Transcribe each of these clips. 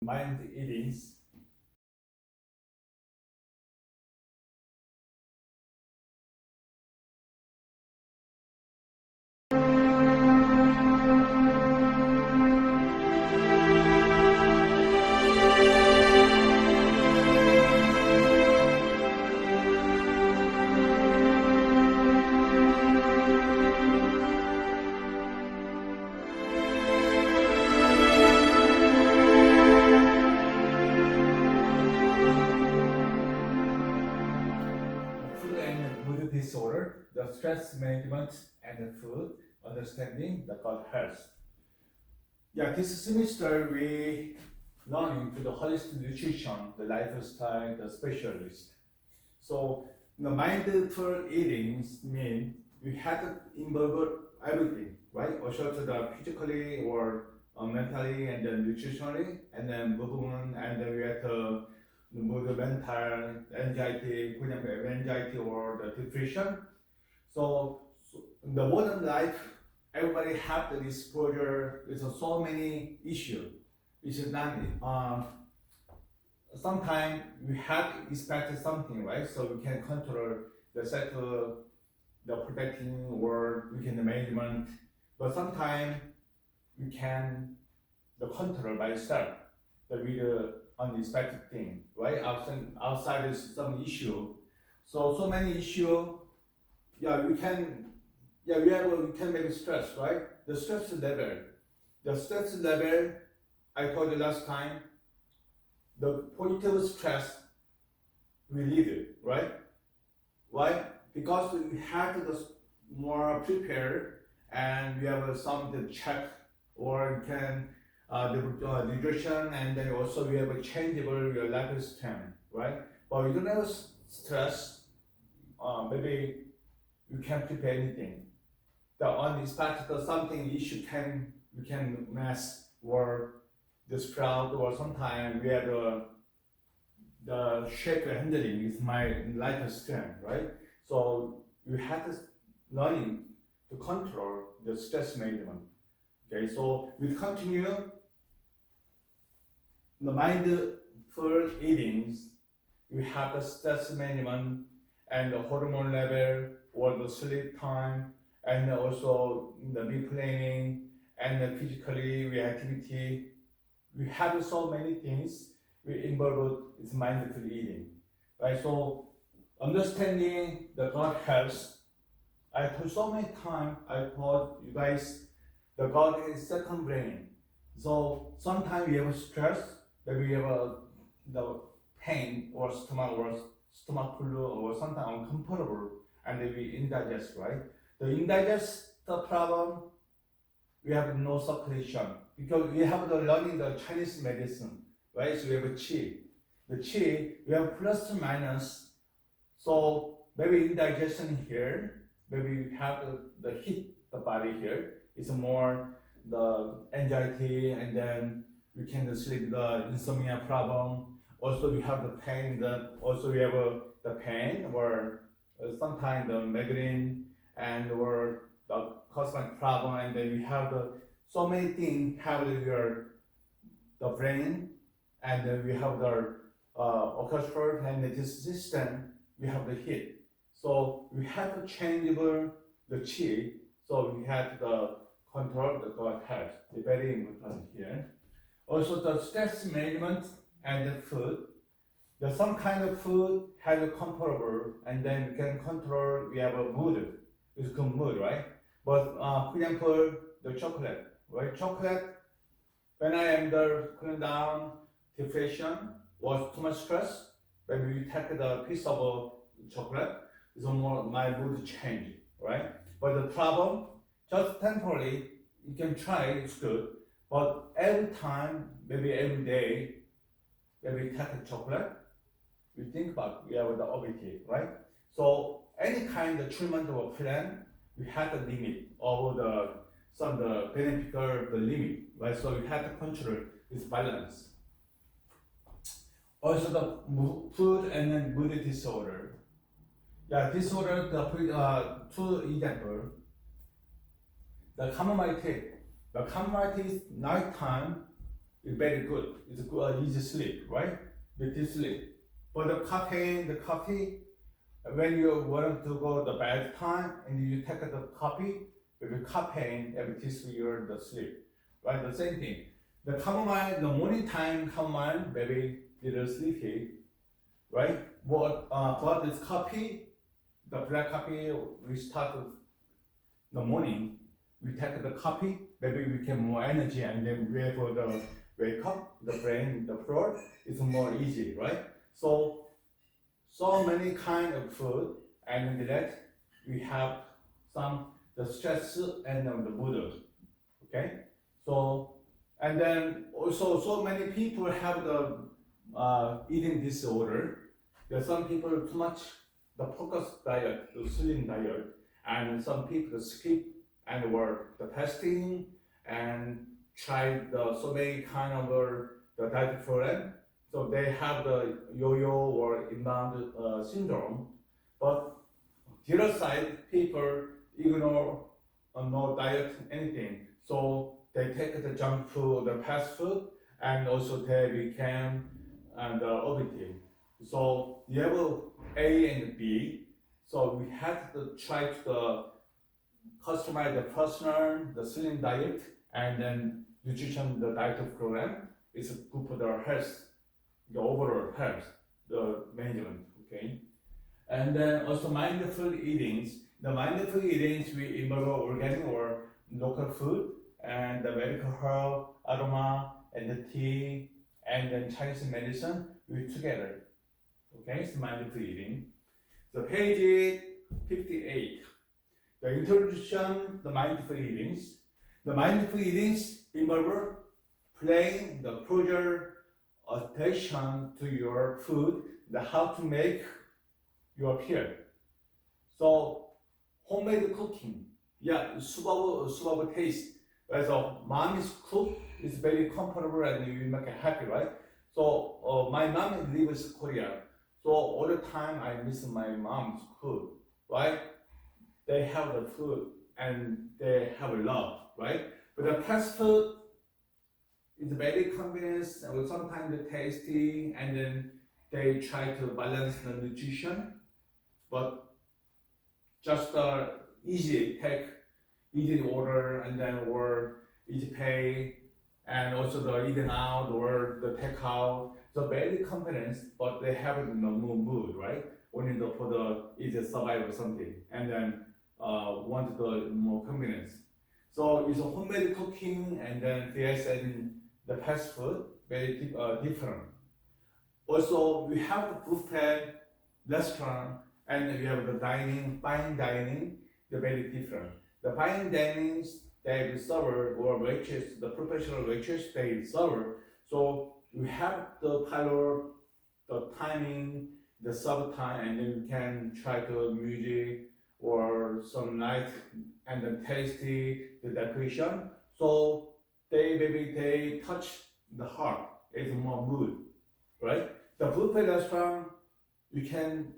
mind eatings. Food and mood disorder, the stress management and the food, understanding the gut health. Yeah, this semester we learning to the holistic nutrition, the lifestyle, the specialist. So the mindful eating mean we had to involve everything, right? Also to the physically or mentally and then nutritionally, and then movement, and then we had to move the mental anxiety, for example, anxiety or the depression. So in the modern life, everybody have the exposure. There's so many issues. It's not. Sometimes we have expected something, right? So we can control the settle, the protecting, or we can the management. But sometimes we can the control by itself. That we the unexpected thing, right? Outside is some issue. So many issue. Yeah, we can. Yeah, we can make stress, right? The stress level. The stress level. I told you last time. The positive stress we lead it, right? Why? Because we have to more prepare and we have some to check or can the nutrition, and then also we have a changeable your lifestyle, right? But we don't have stress. Maybe you can't prepare anything. The unexpected something issue we can mess or the sprout, or sometimes we have the shaker handling is my lifestyle, right? So you have to learning to control the stress management. Okay, so we continue the mindful eating. We have the stress management and the hormone level or the sleep time, and also the meal planning and the physically we activity. We have so many things we involve is mindful eating, right? So understanding the gut health. I told so many times. I told you guys the gut is second brain. So sometimes we have stress, maybe we have the pain or stomach flu or sometimes uncomfortable, and then we indigest, right? The indigest the problem. We have no circulation because we have the learning the Chinese medicine, right? So we have a qi. The qi we have plus to minus. So maybe indigestion here, maybe we have the heat the body here. It's more the anxiety, and then we can sleep the insomnia problem. Also we have the pain. Also we have the pain or sometimes the migraine and or the cosmetic problem, and then we have so many things have the brain, and then we have the orchestra and the system. We have the heat, so we have to changeable the qi. So we have to control the gut health. It's very important here. Also the stress management and the food. There's some kind of food has a comparable, and then we can control. We have a mood. It's called mood, right? But for example, the chocolate, right? Chocolate, when I am cooling down, depression, or too much stress, when we take the piece of chocolate, it's more my mood change, right? But the problem, just temporarily, you can try, it's good. But every time, maybe every day, when we take a chocolate, we think about we have the objective, right? So any kind of treatment or plan, we have the limit of the beneficial the limit, right? So we have to control this balance. Also the food and then mood disorder. Yeah, disorder the two example. The chamomile tea. The chamomile tea is nighttime it's very good. It's good, easy sleep, right? With this sleep. But the coffee, when you want to go to the bed time and you take the coffee, with the caffeine, it gives you the sleep, right? The same thing. The chamomile, the morning time chamomile, maybe little sleepy, right? But this coffee, the black coffee, we start with the morning, we take the coffee, maybe we get more energy, and then wait for the wake up, the brain, the throat, it's more easy, right? So many kind of food, and that we have some the stress and the mood, okay? So, and then also so many people have the eating disorder. There's some people too much the focused diet, the slim diet, and some people skip and work the fasting and try the so many kind of the diet program. So they have the yo-yo or inbound syndrome. But the other side, people ignore no diet, anything. So they take the junk food, the fast food, and also they became obesity. So you have A and B. So we had to try to customize the personal, the slim diet, and then nutrition, the diet program is good for the health, the overall health, the management, okay? And then also mindful eatings. The mindful eatings, we involve organic or local food, and the medical herb, aroma, and the tea, and then Chinese medicine, we together, okay? It's mindful eating. So page 58. The introduction, the mindful eatings. The mindful eatings involve paying the closer attention to your food, the how to make your meal. So homemade cooking, yeah, 수박 taste. So mommy's cook is very comfortable and you make it happy, right? So my mom lives in Korea, so all the time I miss my mom's food, right? They have the food and they have love, right? But the fast food is very convenient and sometimes tasty, and then they try to balance the nutrition, but just easy take, easy order, and then or easy pay, and also the eating out or the takeout. So very convenient, but they have no mood, right? Only for the easy survive or something, and then want the more convenience. So it's a homemade cooking, and then VS and the fast food very different. Also, we have the buffet restaurant, and we have the fine dining. They're very different. The fine dinings, they serve or waitress, the professional waitress, they serve. So we have the color, the timing, the serve time, and then we can try to music or some light and then tasty the decoration. So they touch the heart. It's more mood, right? The buffet restaurant, you can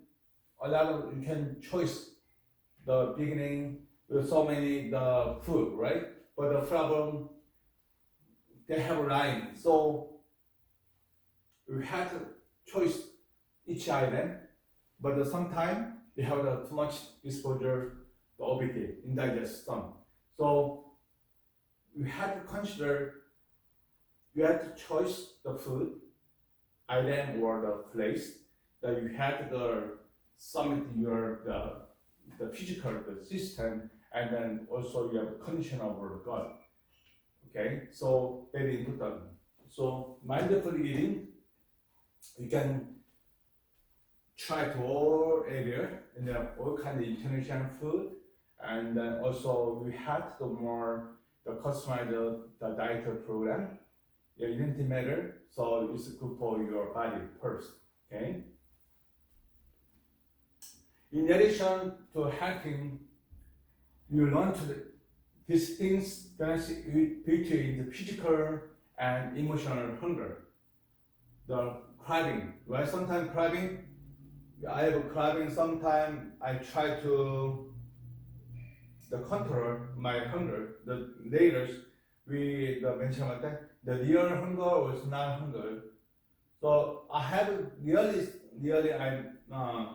choose the beginning with so many the food, right? But the problem, they have a line, so we have to choose each item, but sometimes we have too much exposure to obesity, indigestion. So we have to consider, you have to choose the food item or the place that you have to submit your the physical the system, and then also you have condition of the gut. Okay, so very important. So mindful eating, you can try to all area and then all kind of international food, and then also we have to more the customize the diet program. Yeah, it doesn't matter, so it's good for your body first. Okay. In addition to helping, you learn to these things balance between the physical and emotional hunger. The craving, right? Sometimes craving, I have a craving. Sometimes I try to control my hunger. The later we mention about that. the real hunger or it's not hunger. So I have really I'm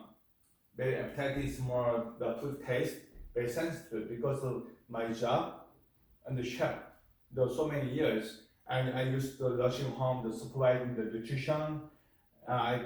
very appetite is more the food taste, very sensitive because of my job and the chef. There were so many years, and I used the nursing home, the supervising the nutrition. I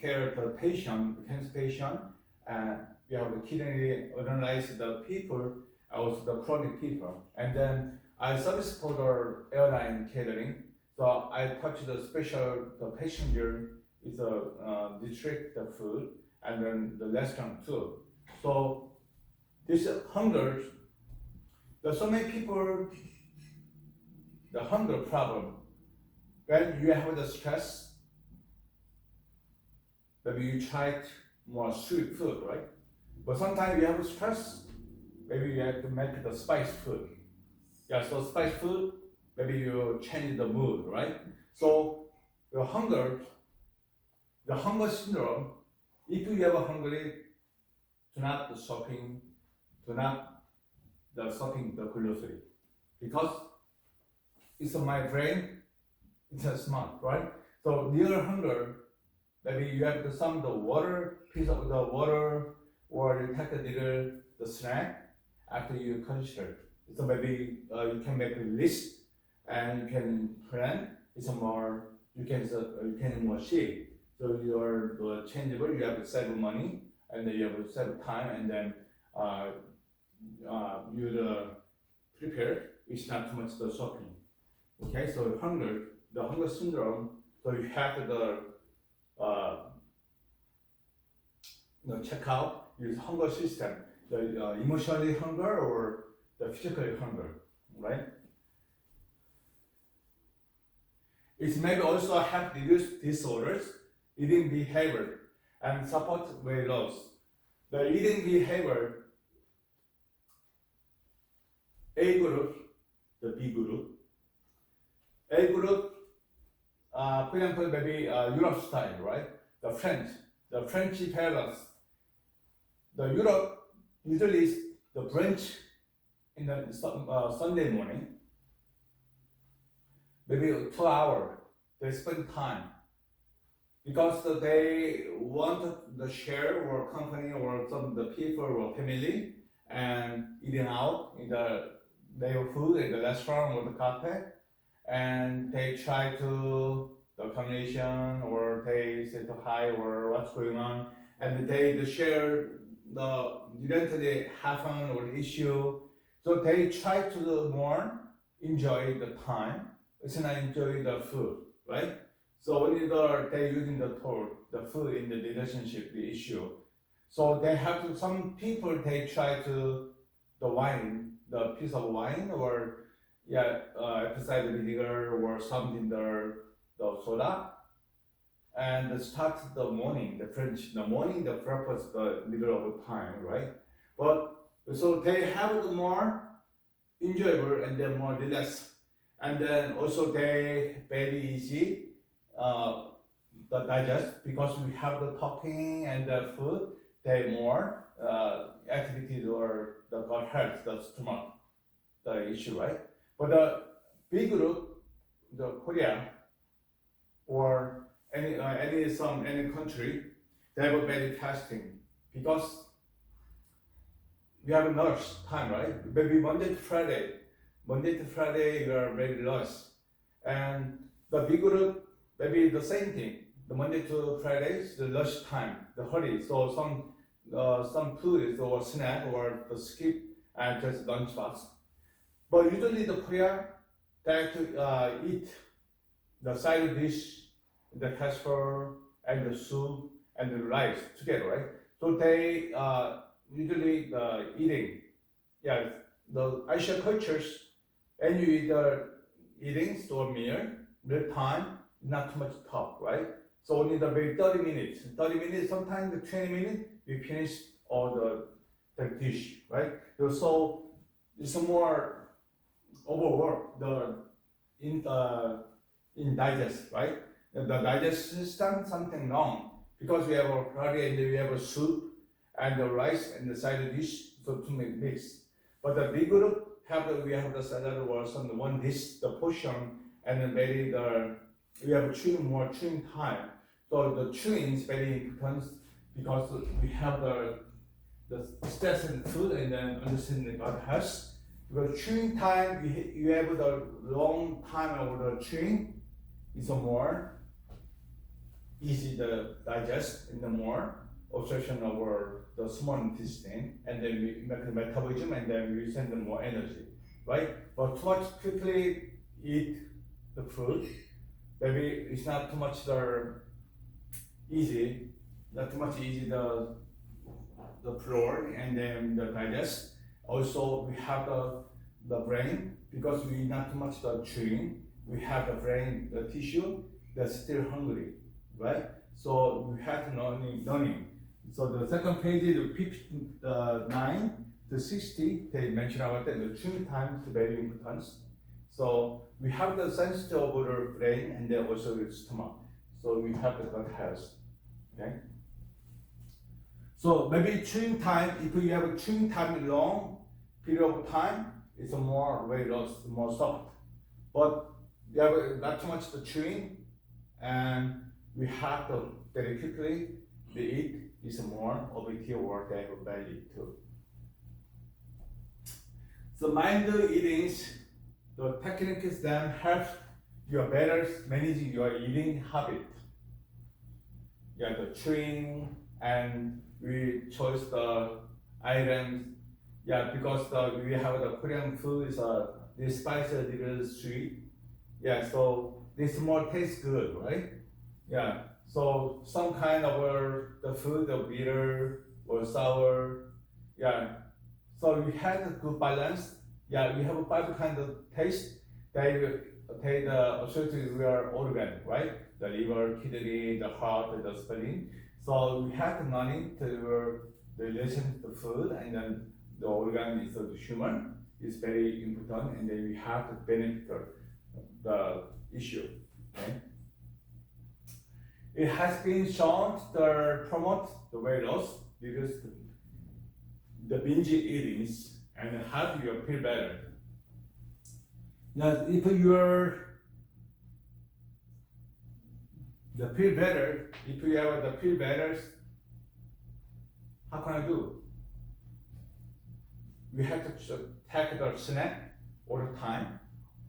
care the patient, cancer patient, and we have the kidney analyze the people, also the chronic people, and then I service for the airline catering. So I touch the special the passenger is a district the food and then the restaurant too. So this hunger, there's so many people the hunger problem. When you have the stress, maybe you try more sweet food, right? But sometimes you have stress, maybe you have to make the spice food. Yeah, so spice food, maybe you change the mood, right? So the hunger syndrome, if you ever hungry, do not shopping, do not the shopping the grocery. Because it's my brain, it's a smart, right? So real hunger, maybe you have to some the water, piece of the water, or you take a little the snack after you consider. So maybe you can make a list and you can plan. It's a more you can more shape. So you're the changeable. You have to save money and then you have to save time and then you prepare. It's not too much the shopping. Okay, so the hunger syndrome. So you have the check out use hunger system, the emotionally hunger or the physically hunger, right? It may also help reduce disorders, eating behavior, and support weight loss. The eating behavior, A group, the B group. A group, for example, maybe Europe style, right? The French parents. The Europe usually is the brunch in the Sunday morning, maybe 2 hours. They spend time because they want the share or company or some of the people or family and eating out in their food in the restaurant or the cafe, and they try to the combination or they say to hi or what's going on, and they share the eventually happen or issue. So they try to do more enjoy the time. It's not enjoy the food, right? So when they using the food in the relationship, the issue. So they have to. Some people they try to the wine, the piece of wine or apple cider vinegar or something the soda, and start the morning, the purpose, the middle of the time, right? But so they have the more enjoyable and then more relaxed, and then also they very easy the digest because we have the talking and the food. They more activities or the gut health, the stomach, the issue, right? But the big group, the Korea or any country, they have a very fasting because we have a nurse time, right? Maybe Monday to Friday you are very lost, and the big group maybe the same thing. The Monday to Fridays, the lunch time, the hurry. So some food is or snack or the skip and just lunch box. But usually the Korea they like to eat the side dish, the casserole and the soup and the rice together, right? So they usually eating, the Asian cultures, and you eat the eating store meal time, not too much talk, right? So only the maybe 30 minutes, sometimes the 20 minutes, we finish all the dish, right? So it's more overwork in digest, right? The digest system something wrong because we have a curry and we have a soup and the rice and the side dish, so to make mix. But the big group we have the salad or some one dish, the portion, and then very we have more chewing time. So the chewing is very important because we have the stress in food and then understanding the gut health. Because chewing time, you have the long time of the chewing, it's more easy to digest and the more absorption over the small intestine, and then we make the metabolism and then we send them more energy, right? But too much quickly eat the food, maybe it's not too much easy the floor and then the digest. Also we have the brain, because we not too much the chewing, we have the brain, the tissue that's still hungry, right? So we have to learning. So the second page is 9 to 60, they mention about that the chewing time is very important. So we have the sensitive of the brain and then also the stomach. So we have the gut health, okay? So maybe chewing time, if you have a chewing time long period of time, it's a more weight loss, more soft. But we have not too much the chewing, and we have to very quickly eat is more obesity or they have value too. So mindful eating, the techniques then help you better managing your eating habit. Yeah, the chewing, and we chose the items. Yeah, because we have the Korean food is this spicy, little sweet. Yeah, so this more tastes good, right? Yeah, so some kind of the food, the bitter or sour. Yeah, so we had a good balance. Yeah, we have 5 kind of taste. They associated with our organ, right? The liver, kidney, the heart, the spleen. So we have the money to relation to the food, and then the organ is the human is very important, and then we have to benefit the issue. Okay? It has been shown to promote the weight loss, reduce the binge eating, and help you feel better. Now, if you're the feel better, if you have the feel better, how can I do? We have to take the snack all the time,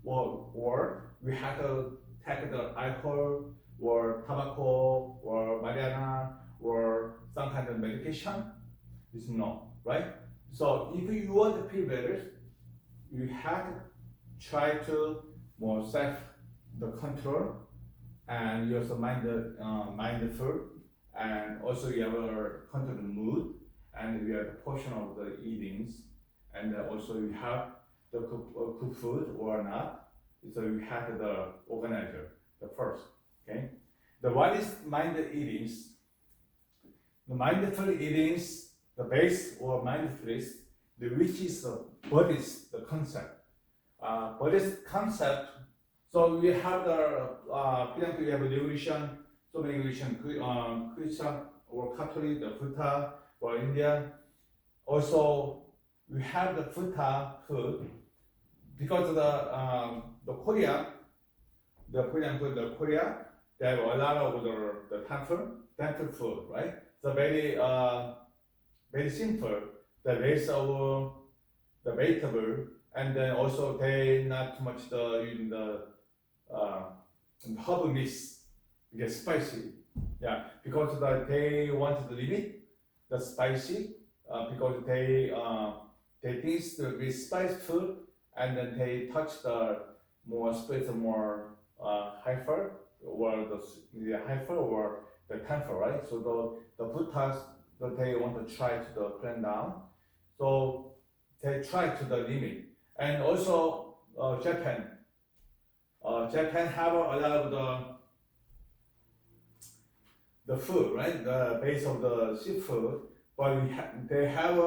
or we have to take the alcohol or tobacco or marijuana or some kind of medication. It's no, right? So if you want to feel better, you have to try to more self the control, and you also mindful, and also you have a control the mood, and you have the portion of the eatings, and also you have the cook food or not. So you have the organizer, the first, okay? The one is mindful eatings. The mindful eatings, the base or mindfulness, which is Buddhist the concept. Buddhist concept. So we have the we have a religion, so many religion, Christian or Catholic, the Buddha or India. Also, we have the Buddha food because the Korea, the Korean food, the Korea, they have a lot of the temple food, right? So very simple. The base of the vegetable, and then also they not too much using the herb mix, get spicy. Yeah, because they want to limit the spicy because they think with spice food, and then they touch the more spice, more hyper or the hyper or the temper, right? So the Buddhas that they want to try to plan down, so they try to the limit. And also Japan have a lot of the food, right? The base of the seafood, but they have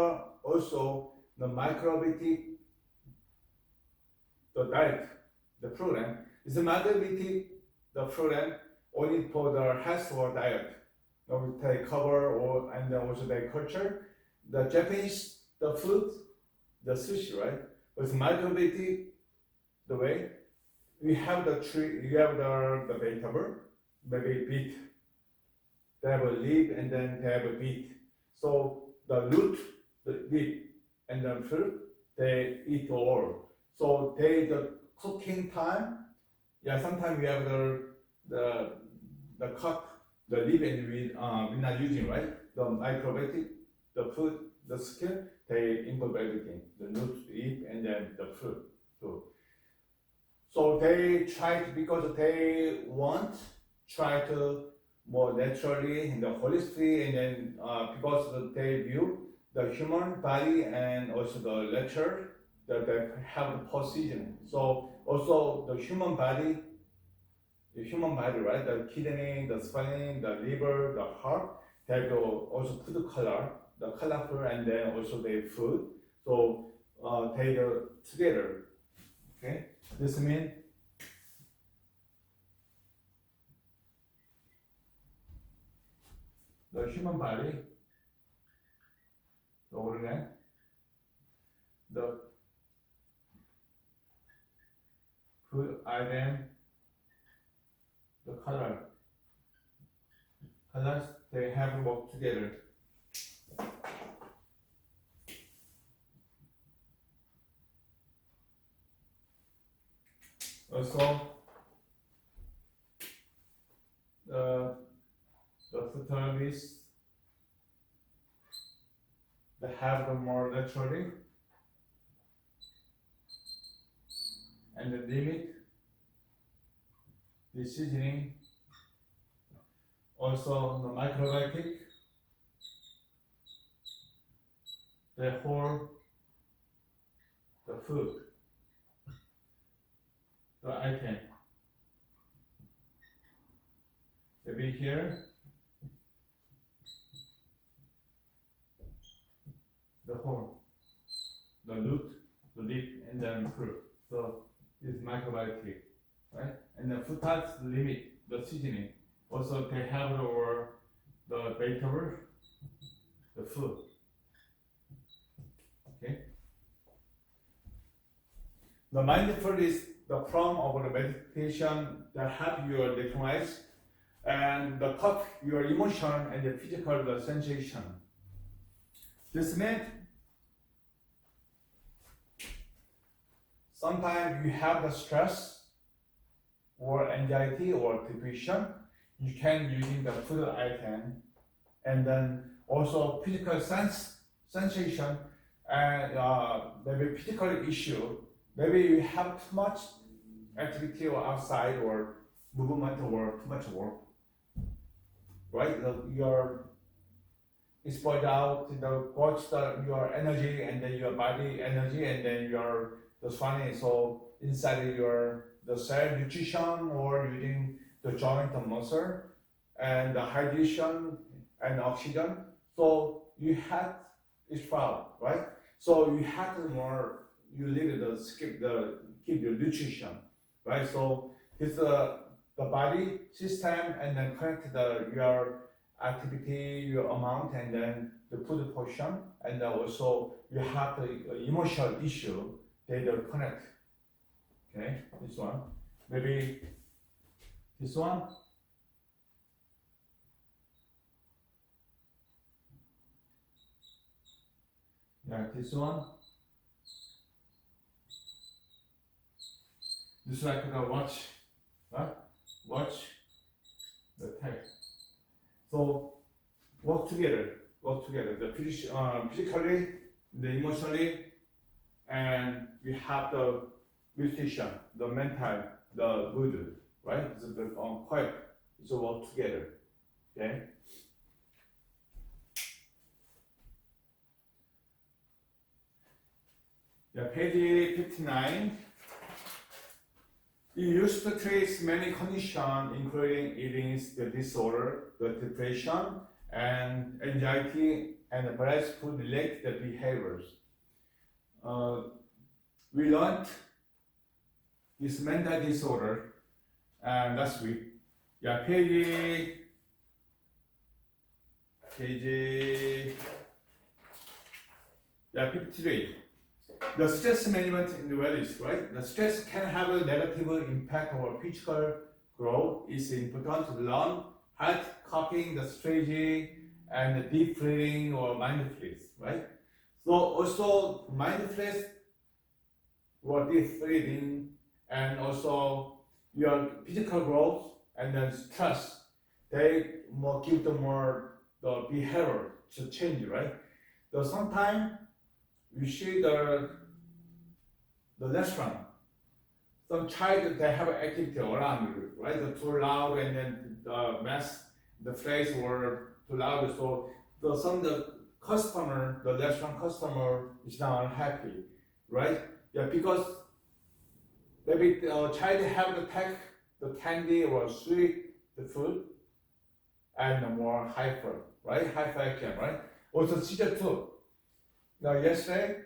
also the microbiotic the diet, the program. It's a microbiotic the program only for the health or diet. They cover and then also their culture. The Japanese the food, the sushi, right? With microbiotic the way we have the tree, you have the vegetable, maybe beet. They have a leaf and then they have a beet. So the root, the leaf, and the fruit, they eat all. So the cooking time, yeah, sometimes we have the cut, the leaf, and we're not using, right? The microbiotic, the food, the skin, they involve everything, the root, leaf, and then the fruit. So they try to, because they try to more naturally and the holistically, and then because they view the human body and also the nature that they have the position. So also the human body, right? The kidney, the spleen, the liver, the heart, they go also food color, the colorful, and then also the food. So they go together. Okay, this means the human body, the organ, the food item, the colors, they have to work together. Also, the food therapies, they have the more naturally, and the limit, the seasoning, also the microbiotic, the whole, the food, the item. Maybe here, the whole, the root, the leaf, and then fruit. So it's microbiotic, right? And the food types, the limit, the seasoning. Also, they have the vegetable, the food. Okay. The mindful is the form of the meditation that help you recognize and the cut your emotion and the physical the sensation. This means sometimes you have the stress or anxiety or depression, you can using the food item, and then also physical sensation and maybe physical issue. Maybe you have too much activity or outside or movement or too much work, right? Your spoiled out, your energy and then your body energy and then your the swanning. So inside the cell nutrition or using the joint and muscle and the hydration and oxygen. So you had it's foul, right? So you have to more you need to keep your nutrition, right? So it's the body system and then connect your activity, your amount, and then the food portion, and then also you have the emotional issue, they will connect. Okay, this one, maybe this one. Yeah, this one. Just like the watch, right? Watch the text. So work together. The physically, the emotionally, and we have the meditation, the mental, the mood, right? It's the quiet. It's all work together. Okay. Yeah, page 59. It used to treat many conditions, including eating disorder, the depression, and anxiety, and various food-related behaviors. We learned this mental disorder last week. Yeah, page yeah, 53. the stress management in the values, right? The stress can have a negative impact on our physical growth. It's important to learn how to copying the strategy and the deep breathing or mindfulness, right? So also mindfulness or deep breathing and also your physical growth and then stress, they more give them more the behavior to change, right? So sometimes you see the restaurant, some child they have activity around you, right? They're too loud and then the mess, the place were too loud, so some of the customer, the restaurant customer is now unhappy, right? Yeah, because maybe the child have to take the candy or sweet the food and more hyper, right? Hyperactive, right? Also seizure too. Now yesterday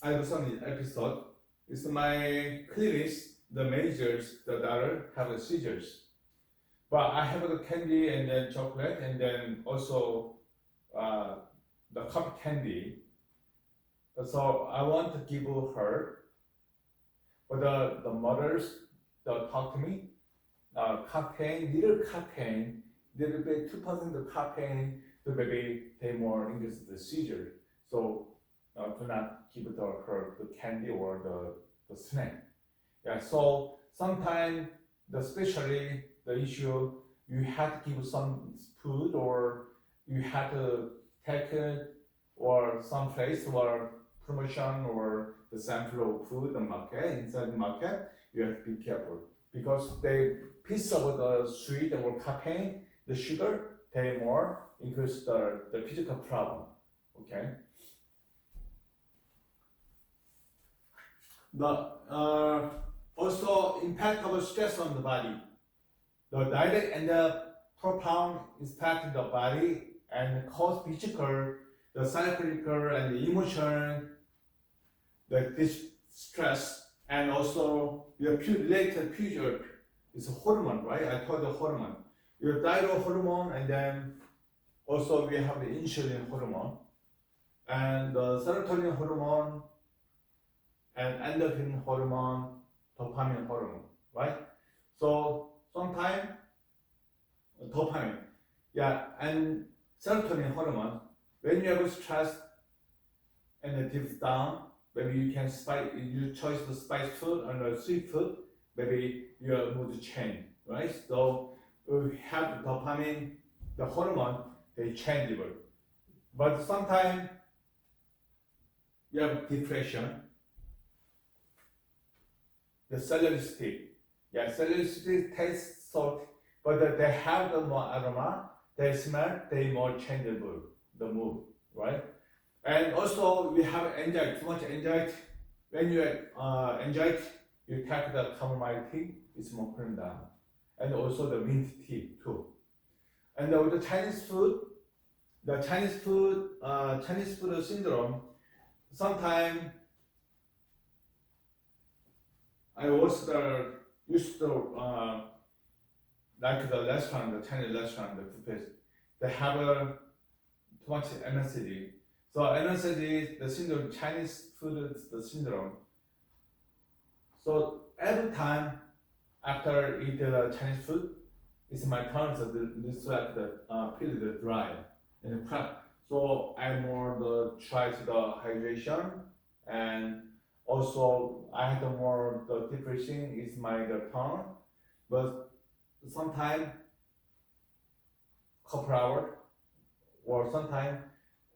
I have some episode. It's my clinics, the managers, the daughter have the seizures. But I have the candy and then chocolate and then also the cup candy. So I want to give her, but the mothers talk to me. Caffeine, little bit 2% of caffeine, so maybe they more increase the seizure. So do not give her the candy or the snack. Yeah. So sometimes, especially the issue, you have to give some food or you have to take it or some place or promotion or the sample of food, the market, inside the market, you have to be careful because they piece of the sweet or caffeine, the sugar, they more increase the physical problem. Okay. The also impact of stress on the body. The direct and the profound impact on the body and cause physical, the psychological and the emotion, this stress, and also your related future is a hormone, right? I told the hormone. Your thyroid hormone, and then also we have the insulin hormone, and the serotonin hormone, and endorphin hormone, dopamine hormone, right? So sometimes dopamine, yeah, and serotonin hormone. When you have stress and it dips down, maybe you can you choose the spice food and the sweet food. Maybe your mood change, right? So we have the dopamine, the hormone, they changeable. But sometimes you have depression. The celery stick, yeah, celery stick tastes salty, but they have the more aroma, they smell, they more changeable, the mood, right? And also we have anxiety, too much anxiety. When you have anxiety, you take the chamomile tea, it's more calm down. And also the mint tea too. And with the Chinese food syndrome, sometimes I also used to like the restaurant, the Chinese restaurant, the buffet. They have too much MSG. So MSG, the syndrome, Chinese food is the syndrome. So every time after eat the Chinese food, it's my turn to this like the feel the dry and prep. So I more try to the hydration, and also I had more the depression is my turn, but sometimes couple hour or sometimes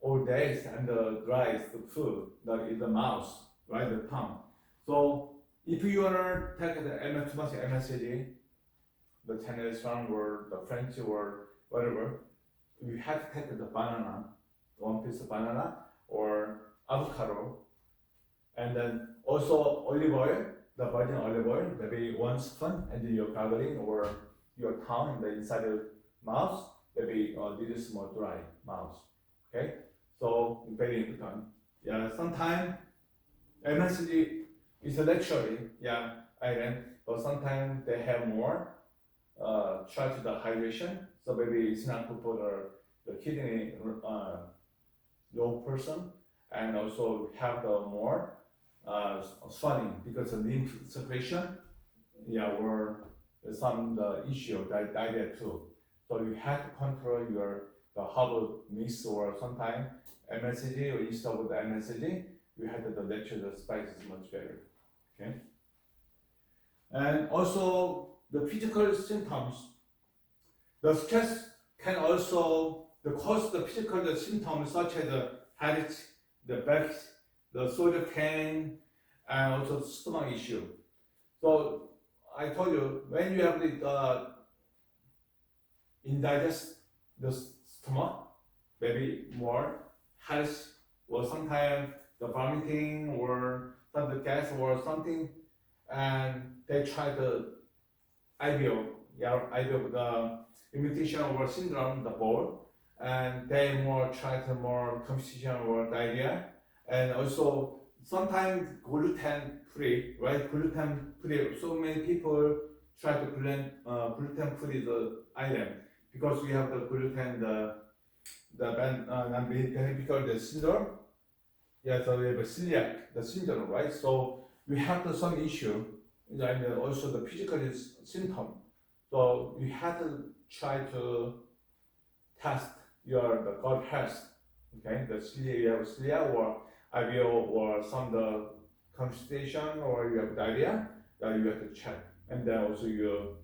all days and dry is the food, the mouth, right, the tongue. So if you wanna take the too much MSG, the Chinese restaurant or the French or whatever, you have to take the banana, one piece of banana or avocado, and then also olive oil, the virgin olive oil, maybe 1 spoon, and then you're gargling or your tongue in the inside of mouth, maybe little small dry mouth. Okay, so very important. Yeah, sometimes MSG is a luxury, yeah, item, but sometimes they have more. Try to the hydration, so maybe it's not good for the kidney low person, and also have the more swelling because of lymph circulation, or some the issue that diarrhea too. So you have to control the herbal mix, or sometimes MSG, or instead of the MSG, you have to lecture the spices much better. Okay. And also the physical symptoms. The stress can also cause the physical symptoms such as the headache, the back, the shoulder pain, and also stomach issue. So I told you, when you have the indigest the stomach, maybe more headache, or sometimes the vomiting, or some the gas or something, and they try the IBO, the imitation or syndrome, the bowl, and they try to more confusion or diarrhea, and also sometimes gluten free, right? Gluten free. So many people try to gluten free the item because we have the gluten, non-beneficial the syndrome. Yeah, so we have a celiac, the syndrome, right? So we have some issue, and also the physical symptom. So you have to try to test the gut health. Okay, the celiac, you have celiac or IBO or some the constipation or you have diarrhea, you have to check, and then also your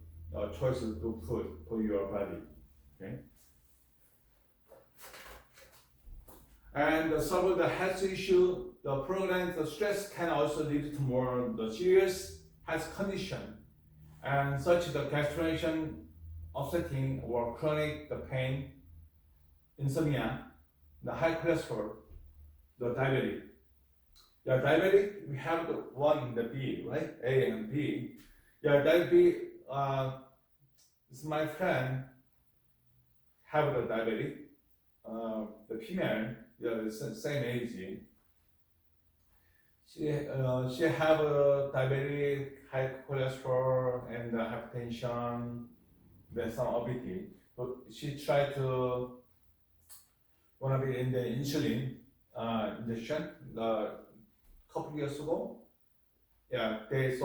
choices to food for your body. Okay. And to solve the health issue, the program, the stress can also lead to more the serious health condition, and such the gastration, upsetting, or chronic the pain, insomnia, the high cholesterol, the diabetic. The diabetic, we have the one, the B, right? A and B. Yeah, diabetic, is my friend have the diabetic, the female, the same age. She have a diabetic, high cholesterol, and hypertension, then some obesity. But she tried to wanna be in the insulin injection couple years ago. Yeah, they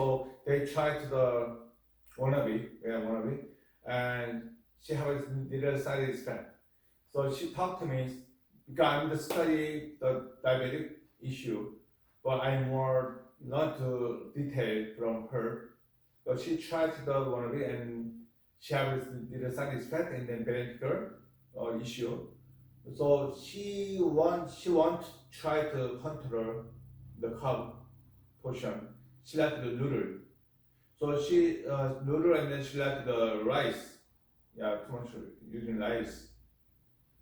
tried the wannabe, and she have a little side effect. So she talked to me because I'm the study the diabetic issue, but I'm more not to detail from her. But she tried the wannabe, and she has little side effect and then beneficial issue. So she want to try to control the carb portion. She liked the noodle. So she noodle, and then she liked the rice. Yeah, too much using rice.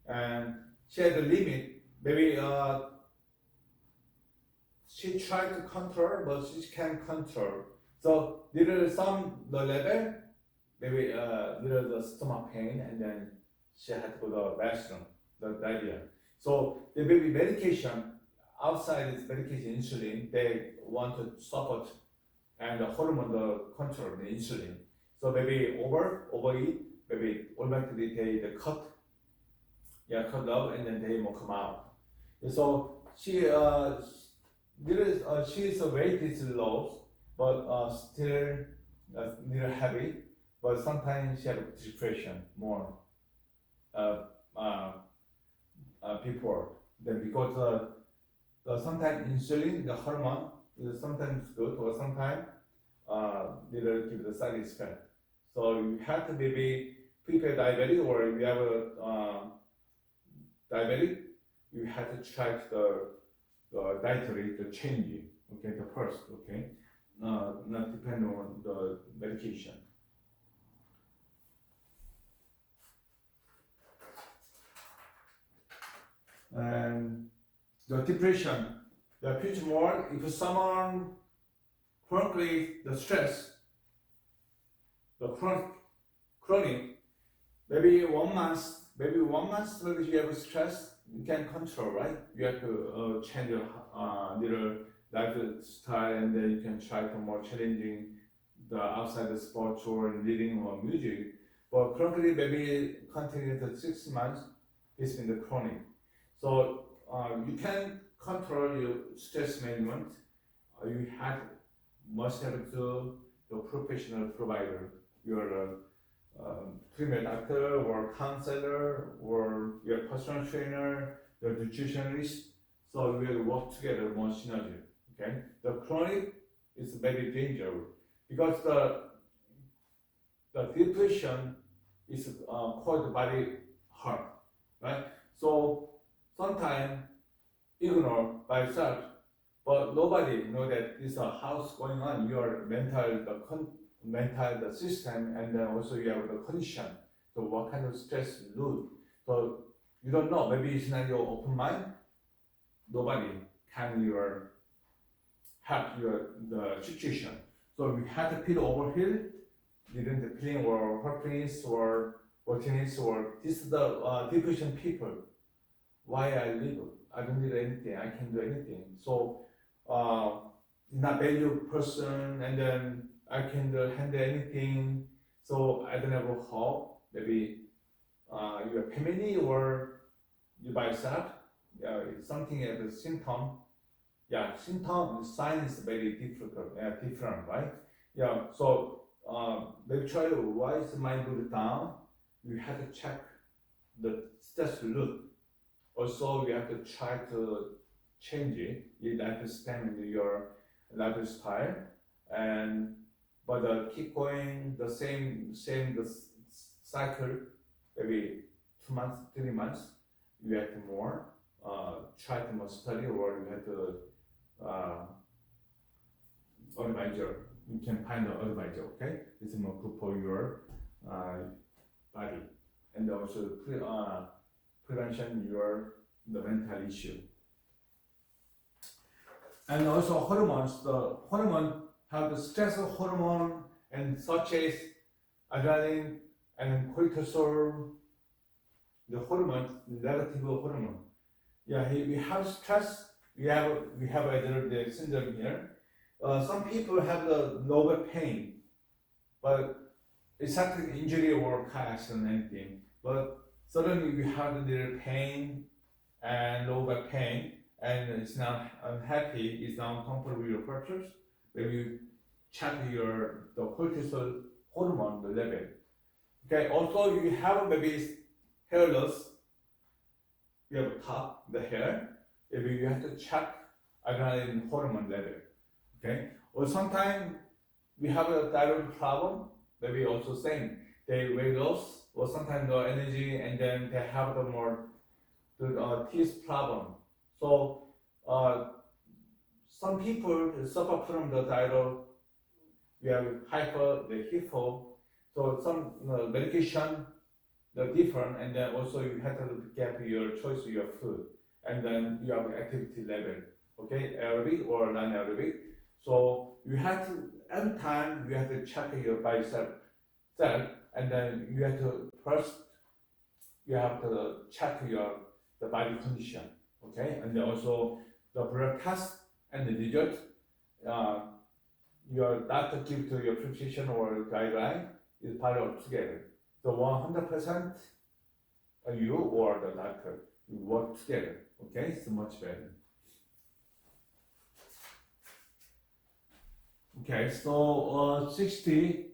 And she had a limit. Maybe she tried to control, but she can't control. So little some the level, maybe little the stomach pain, and then she had to go to the restroom, the diarrhea. So there may be medication outside this medication, insulin. They want to support and the hormone the control the insulin. So maybe overeat, maybe automatically they cut out, and then they will come out. And so she's weight is low, but still little heavy. But sometimes she has depression more before. Then because sometimes insulin, the hormone, is sometimes good, or sometimes little give the side effect. So you have to maybe prepare diabetic, or if you have a diabetic, you have to track the dietary, the changing, okay, the first, okay, not depend on the medication. And the depression, the pitch more, if someone chronically the stress, the chronic, maybe 1 month, maybe you have stress, you can control, right? You have to change your little lifestyle, and then you can try to more challenging the outside the sports or reading or music. But chronically, maybe continue to 6 months, it's been the chronic. So you can control your stress management, you must have to the professional provider, your premier doctor or counselor or your personal trainer, your nutritionist. So we will work together more synergy. Okay, the chronic is very dangerous because the depression is caused by heart, right? So sometimes ignore by yourself, but nobody know that this how's going on your mental the system, and then also you have the condition. So what kind of stress you lose? So you don't know. Maybe it's not your open mind. Nobody can help the situation. So we had to feel overhill, didn't feeling or hopeless or tennis or this is the depression people. Why I live? I don't need anything. I can do anything. So not value person, and then I can handle anything. So I don't have a hope. Maybe your family or you by yourself. It's something as a symptom. Yeah, symptom sign is very difficult. Different, right? Yeah. So maybe try why is my mood down? You have to check the stress root. Also, we have to try to change it. You have to stand in your lifestyle, but keep going the same the cycle. Maybe 2 months, 3 months. You have to more try to more study, or you have to advisor. You can find an advisor. Okay, it's more good for your body, and also prevention the mental issue. And also hormones. The hormone have the stress hormone and such as adrenaline and cortisol. The hormone, negative hormone. Yeah, we have stress. We have the syndrome here. Some people have the lower pain, but it's not an injury or car accident or anything. But suddenly we have a little pain and low back pain, and it's not unhappy, it's not uncomfortable with your purchase. When you check the cortisol hormone the level. Okay, also you have maybe hair loss, you have top the hair, maybe you have to check adrenaline hormone level. Okay, or sometimes we have a thyroid problem, maybe also same. They weight loss, or sometimes the energy, and then they have the more teeth problem. So some people suffer from the thyroid. We have hypo. So some medication they're different, and then also you have to get your choice of your food, and then you have activity level. Okay, aerobic or non-aerobic. So you have to every time you have to check your body self, and then you have to first check the body condition. Okay, and then also the blood test and the result. Your doctor give to your prescription or guideline is part of together. So 100% you or the doctor you work together. Okay, it's much better. Okay, so 60.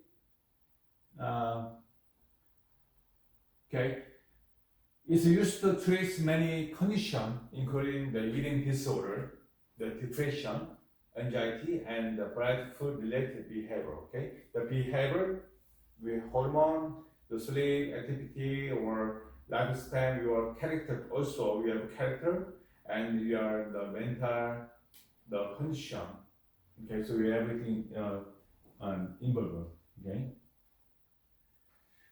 Okay, it's used to treat many conditions, including the eating disorder, the depression, anxiety, and the bright food-related behavior. Okay, the behavior with hormone, the sleep, activity, or lifespan, your character also. We have character, and the mental, the condition. Okay, so we have everything involved. Okay.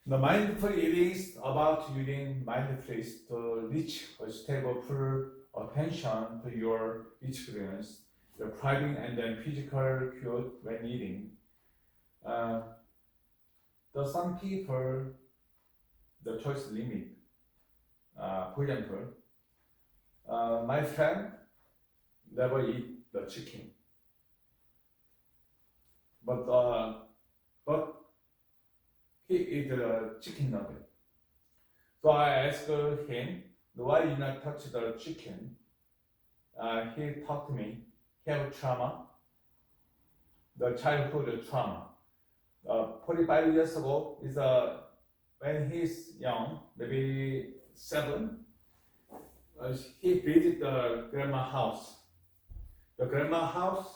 The mindful eating is about using mindfulness to reach a stable full attention to your experience, the private and then physical cues when eating. Some people, the choice limit. For example, my friend never eat the chicken, but he eat the chicken nugget. So I asked him, why you not touch the chicken? he talked to me. He have trauma, the childhood trauma. 45 years ago is when he's young, maybe 7. He visited the grandma house. The grandma house.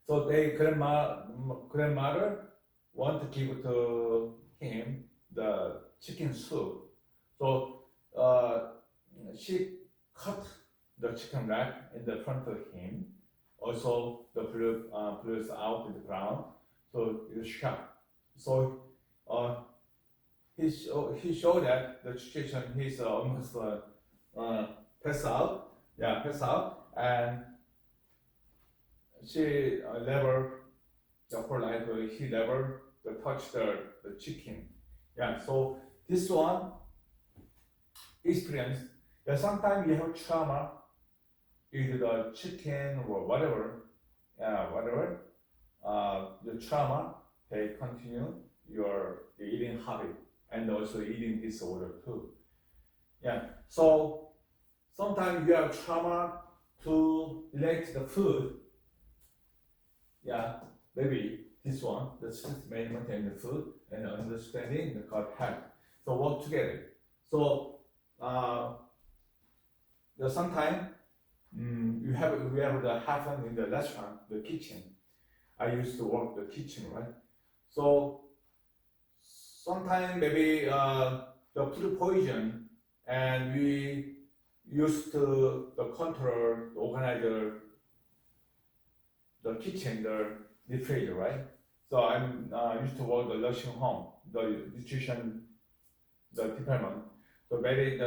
So they grandmother want to give to him the chicken soup. So she cut the chicken leg in the front of him. Also, the blood bleeds out in the ground. So it's shocked. So he showed that the situation he's almost pass out. Yeah, pass out, and she never the whole life he never touched the chicken. Yeah, so this one experience. Yeah, sometimes you have trauma, either the chicken or whatever, the trauma, they continue your eating habit and also eating disorder too. Yeah, so sometimes you have trauma to relate to the food. Yeah, maybe this one, the stress management and the food and understanding the gut health. So work together. So sometimes we have the happen in the restaurant, the kitchen. I used to work the kitchen, right? So sometimes maybe the food poison, and we used to the control, organize the kitchen, the refrigerator, right? So I'm used to work the nursing home, the nutrition, the department. So very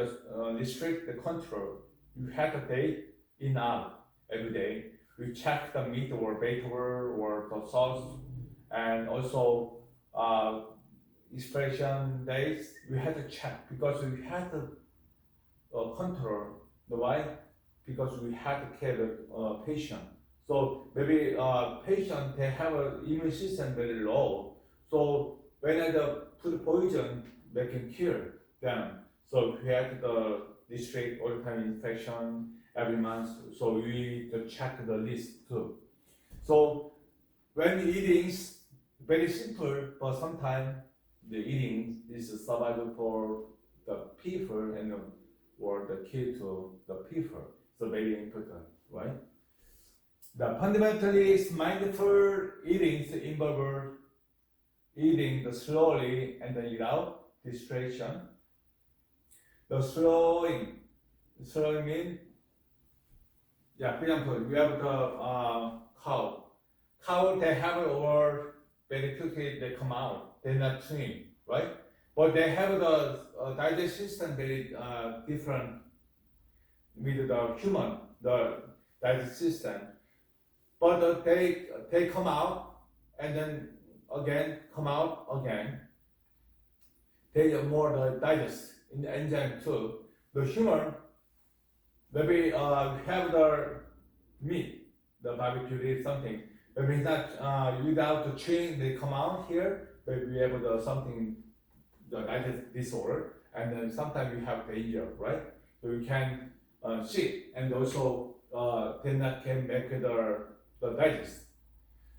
restrict the control. You have a day in out every day. We check the meat or vegetable or the sauce, and also expiration days. We had to check because we had to control the why, because we had to care the patient. So maybe patient they have an immune system very low. So when the food poison, they can cure them. So we had to restrict all the time infection every month. So we need to check the list too. So when eating is very simple, but sometimes the eating is survival for the people and or the kid to the people. So very important, right? The fundamentally is mindful eating involves eating the slowly and then without distraction. The slowing means, yeah, for example, we have the cow. Cow, they have over very quickly, they come out, they're not chewing, right? But they have the digestive system very different with the human, the digestive system. But they come out and then again come out again. They are more the digest in the enzyme too. The human maybe have the meat, the barbecue something. Maybe not without the chewing, they come out here. Maybe we have the something the digestive disorder, and then sometimes we have danger, right? So we can sick, and also then that can make the digest.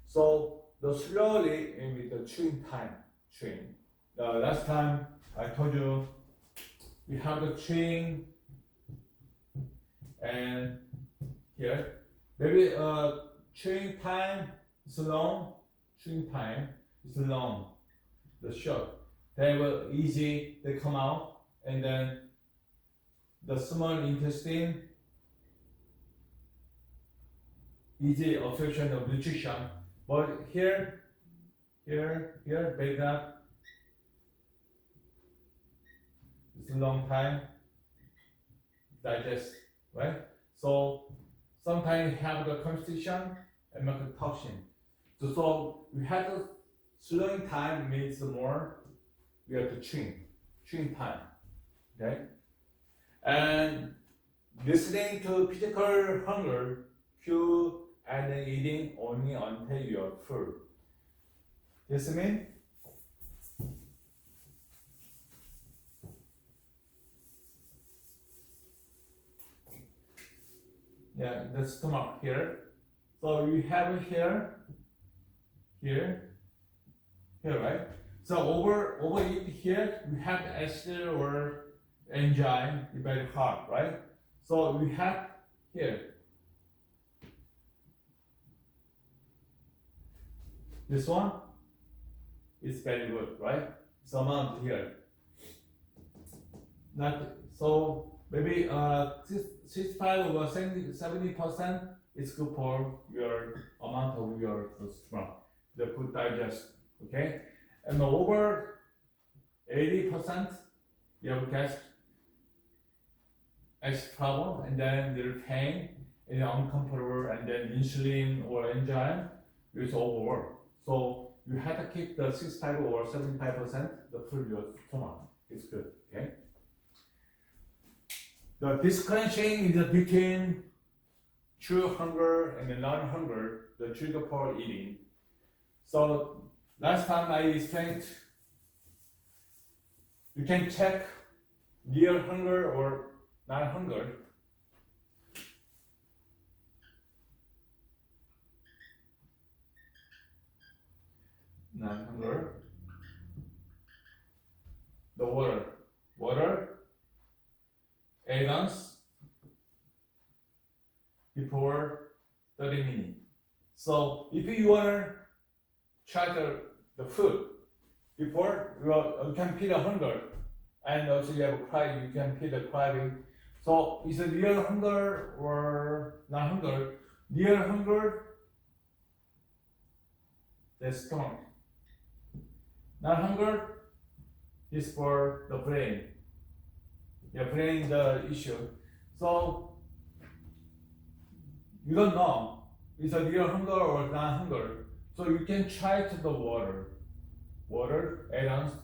So the slowly with the chewing time, chewing. Last time I told you we have the chewing, and here maybe chewing time is long, chewing time is long, the short. They will easy, they come out, and then the small intestine, easy absorption of nutrition. But here, beta, it's a long time, digest, right? So sometimes have the constitution and make a toxin. So we have to slowing time means more. We have to chewing time, okay? And listening to physical hunger cue and then eating only until you are full. This means yeah, the stomach here. So you have it here, right? So overeat here, you have acid or enzyme, very hard, right? So we have here. This one is very good, right? It's amount here. Not so maybe 65 or 70% is good for your amount of your stomach, the food digest, okay? And over 80% you have gas problem, and then there's pain and uncomfortable, and then insulin or enzyme is overwork. So you have to keep the 65 or 75% the food your stomach. It's good, okay? The differentiating is between true hunger and non-hunger, the trigger for eating. So last time I explained, you can check real hunger or non-hunger. Non-hunger. The water, 8 ounces before 30 minutes. So if you want to try the food before, you can feel the hunger, and also you have a cry, you can feel the craving. So is it real hunger or not hunger? Real hunger, the stomach. Not hunger is for the brain. Your brain the issue. So you don't know is it real hunger or not hunger. So you can try to the water 8 ounces,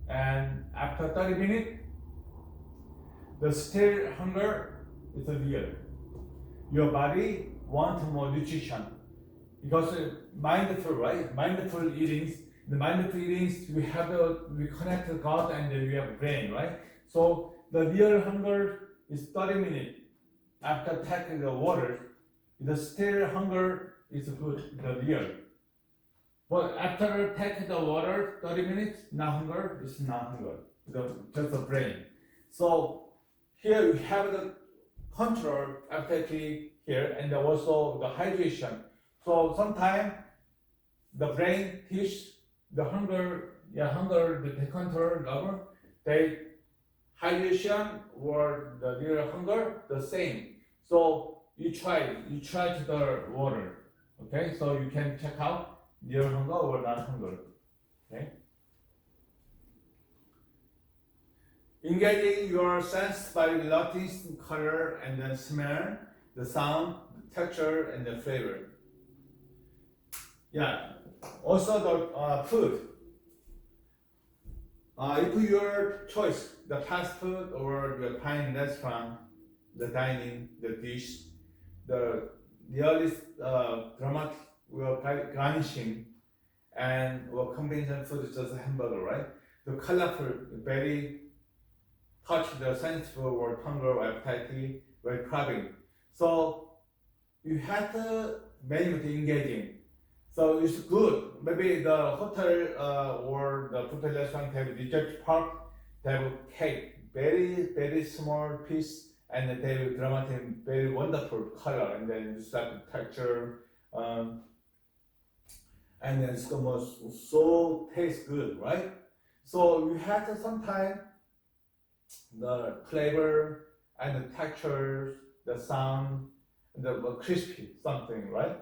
and after 30 minutes, the still hunger is real. Your body wants more nutrition because mindful, right? Mindful eating. The mindful eating, we connect the gut and we have brain, right? So the real hunger is 30 minutes after taking the water. The still hunger is good, the real. But after taking the water, 30 minutes, not hunger, it's not hunger. Just the brain. So here we have the control appetite here, and also the hydration. So sometimes the brain teach the hunger, the control level, they hydration or the real hunger the same. So you try to the water, okay? So you can check out real hunger or not hunger, okay? Engaging your sense by noticing color and then smell, the sound, the texture, and the flavor. Yeah. Also the food. If your choice, the fast food or the fine restaurant, the dining, the dish, the earliest dramatic garnishing, and combination food is just a hamburger, right? The colorful, very touch the sensitive or hunger or appetite, very craving. So you have to manage the engaging. So it's good. Maybe the hotel or the buffet restaurant have dessert part, they have cake, very small piece, and they have dramatic, very wonderful color, and then it's like texture, and then it's almost so taste good, right? So you have to sometimes the flavor and the texture, the sound, the crispy something, right?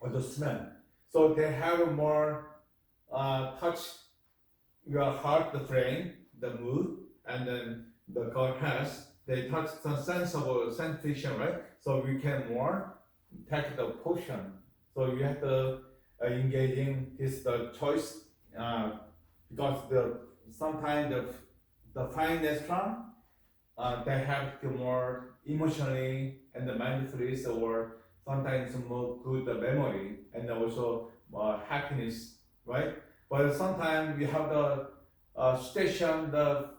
Or the smell. So they have more touch your heart, the brain, the mood, and then the God has. They touch some sense of sensation, right? So we can more take the portion. So you have to engaging this the choice because sometimes the fine restaurant they have to more emotionally and the mindfulness or sometimes more good memory and also happiness, right? But sometimes we have the station, the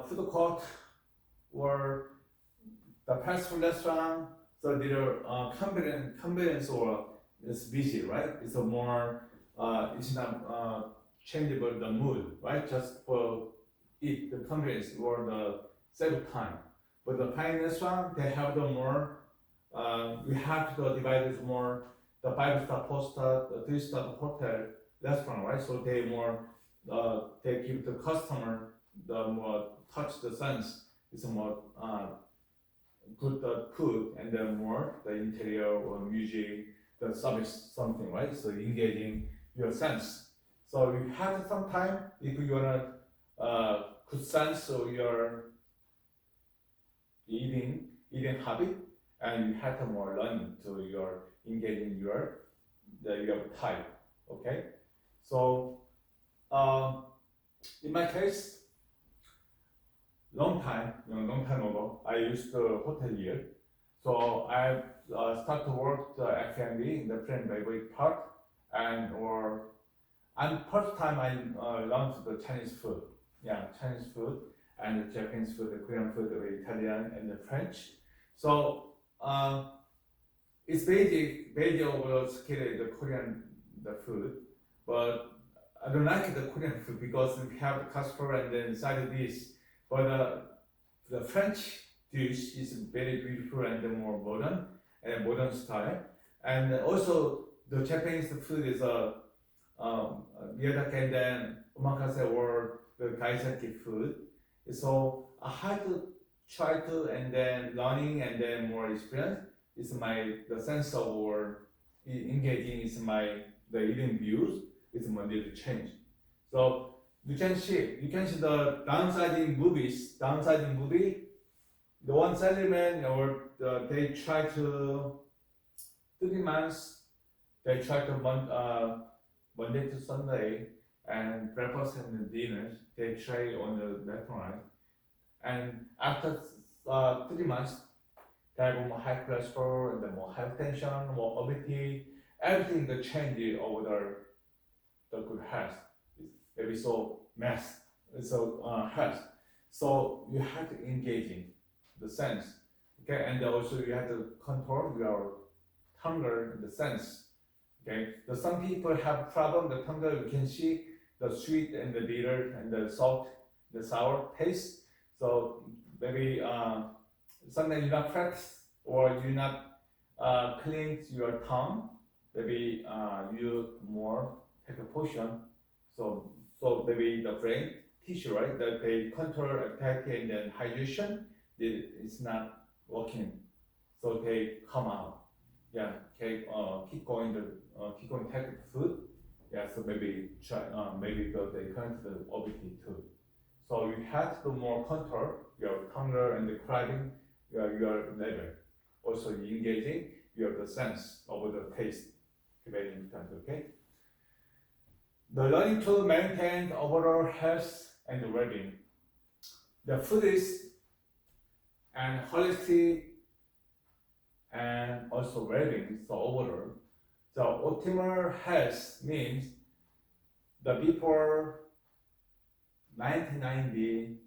food court, or the fast food restaurant, so their convenience or it's busy, right? It's a more, it's not changeable the mood, right? Just for eat the convenience or the save time. But the fine restaurant, they have the more, we have to divide it more, the 5-star, 4-star, the 3-star hotel restaurant, right? So they more, they give the customer the more touch the sense, it's more good food and then more the interior or music, the service something, right? So engaging your sense. So you have some time if you wanna good sense of your eating habit, and you have to more learning to your engaging your type. Okay, so in my case, long time ago, I used to hotel year. So I start to work the F&B in the food and beverage part, and first time I learned the Chinese food, Chinese food and the Japanese food, the Korean food, the Italian and the French. So it's basic overall skill the Korean the food, but I don't like the Korean food because we have the casserole and then side dish. But the French dish is very beautiful and more modern style. And also the Japanese food is miyadake and then omakase or the gaisaki food. So I had to try to and then learning and then more experience. It's the sense of or engaging is the eating views. It's my little change. So you can see the downsizing movie. The one salaryman or they try to 3 months. They try to Monday to Sunday and breakfast and dinner. They try on the restaurant, and after 3 months, they have more high cholesterol and then more hypertension, more obesity. Everything the change over the good health. Maybe so mass, so health. So you have to engage in the sense, okay, and also you have to control your hunger in the sense, okay. So some people have problem the hunger. You can see the sweet and the bitter and the salt, the sour taste. So maybe sometimes you not practice or you not clean your tongue. Maybe you more take a portion. So maybe the brain tissue, right? That they control activity and then hydration, it's not working. So they come out. Yeah, okay. Keep going take the food. Yeah, so maybe try. Maybe they come to the obesity too. So you have to more control your hunger and the craving, your level. Also engaging the sense of the taste. Very important. Okay. The learning to maintain overall health and well-being. The food is and holistic and also well-being, so overall. So optimal health means the before 1990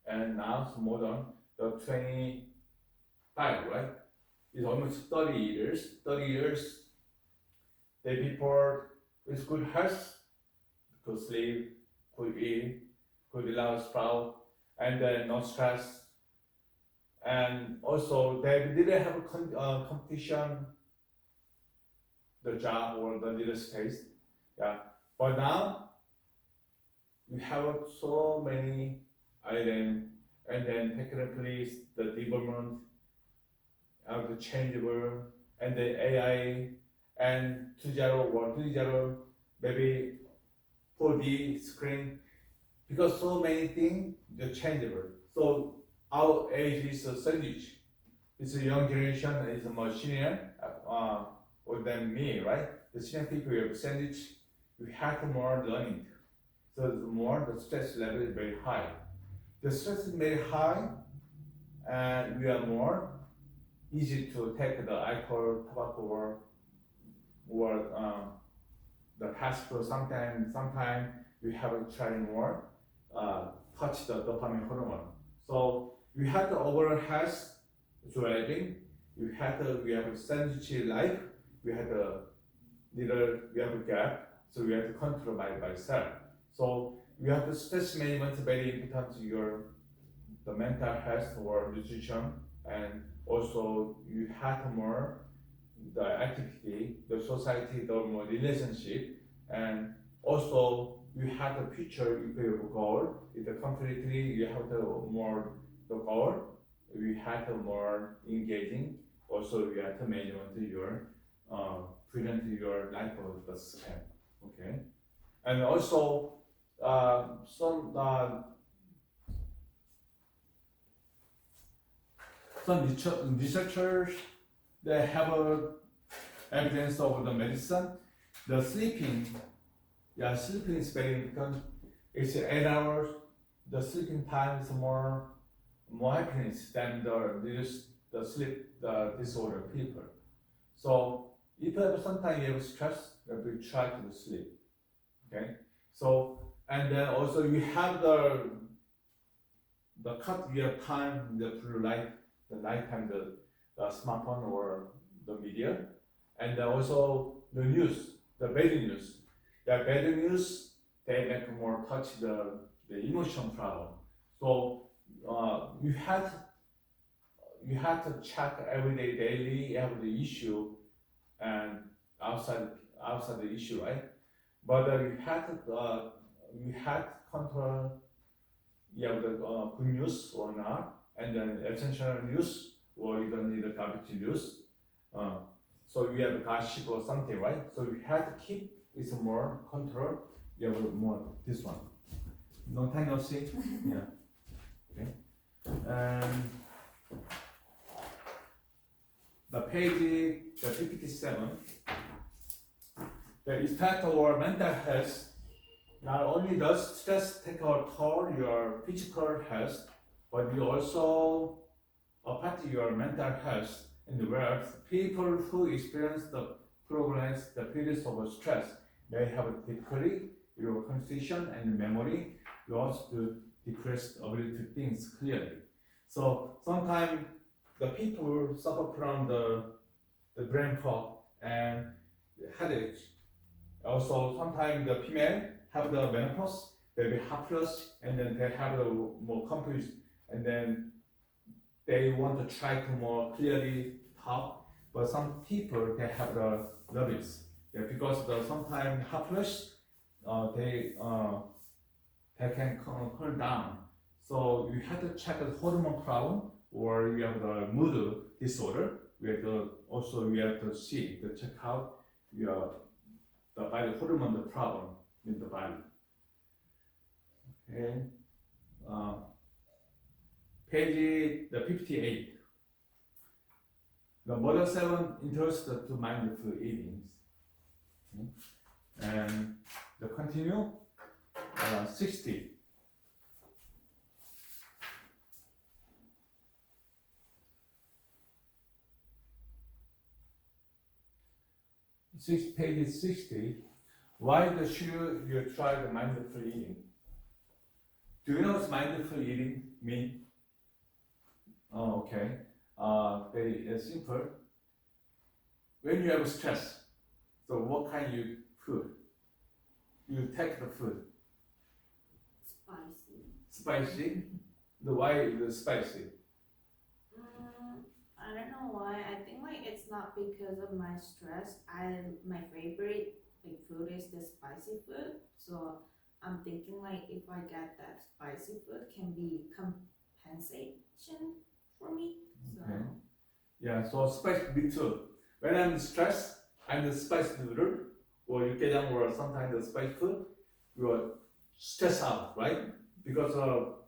and now it's modern, the 25, right? It's almost 30 years. 30 years, the before with good health, good sleep, good eat, good lifestyle, and then no stress. And also they didn't have a competition, the job or the little space. Yeah. But now we have so many items, and then technically the development of the changeable and the AI and 2.0 or 3.0, maybe 4D screen, because so many things the changeable. So our age is a sandwich. It's a young generation is more senior than me, right? The senior people have sandwich. We have more learning. So the more the stress level is very high. The stress is very high, and we are more easy to take the alcohol, tobacco, or the fast food. Sometimes we have to try more, touch the dopamine hormone. So we have the overall health driving. We have a sandwich life. We have a gap. So we have to control by self. So you have the stress management very important to the mental health or nutrition, and also you have more the activity, the society, the more relationship, and also you have the future if you have a goal. If the completely you have the more the goal, you have the more engaging. Also you have to manage your prevent your life of the scam. Okay, and also some researchers they have evidence of the medicine. The sleeping is very important. It's 8 hours. The sleeping time is more happiness than the sleep disorder people. So if you have sometimes you have stress, you try to sleep. Okay. So and then also you have the cut your time, the blue light, the nighttime, the smartphone or the media, and also the news, the bad news. The bad news they make more touch the emotion problem. So you have to check every day, daily, every issue, and outside the issue, right? But you have to control the good news or not, and then essential news or you don't need the garbage news. So you have gossip or something, right? So you have to keep it more control. You have more this one. No time no see. Yeah. Okay. And the page 57. The effect of our mental health. Not only does stress take a toll your physical health, but you also affect your mental health in the world. People who experience the problems, the periods of stress, may have difficulty your concentration and memory, loss to depressed ability to think clearly. So sometimes the people suffer from the brain fog and headache. Also, sometimes the female have the menopause, they be helpless, and then they have the more confused, and then they want to try to more clearly talk. But some people they have the nervous, because sometimes helpless, they can calm down. So you have to check the hormone problem, or you have the mood disorder. We have to see to check out the body hormone the problem in the body. Okay. Page 58. The model 7 interested to mindful eating. Okay. And the continue 60. Page 60. Why should you try the mindful eating? Do you know what mindful eating mean? Oh, okay. Very simple. When you have stress, so what kind of food? You take the food. Spicy. Why the spicy? I don't know why. I think it's not because of my stress. My favorite food is the spicy food. So I'm thinking if I get that spicy food can be compensation for me. So Okay. Yeah, so spice me too. When I'm stressed, I'm the spice noodle or 육개장 or sometimes the spice food. You are stressed out, right? Because of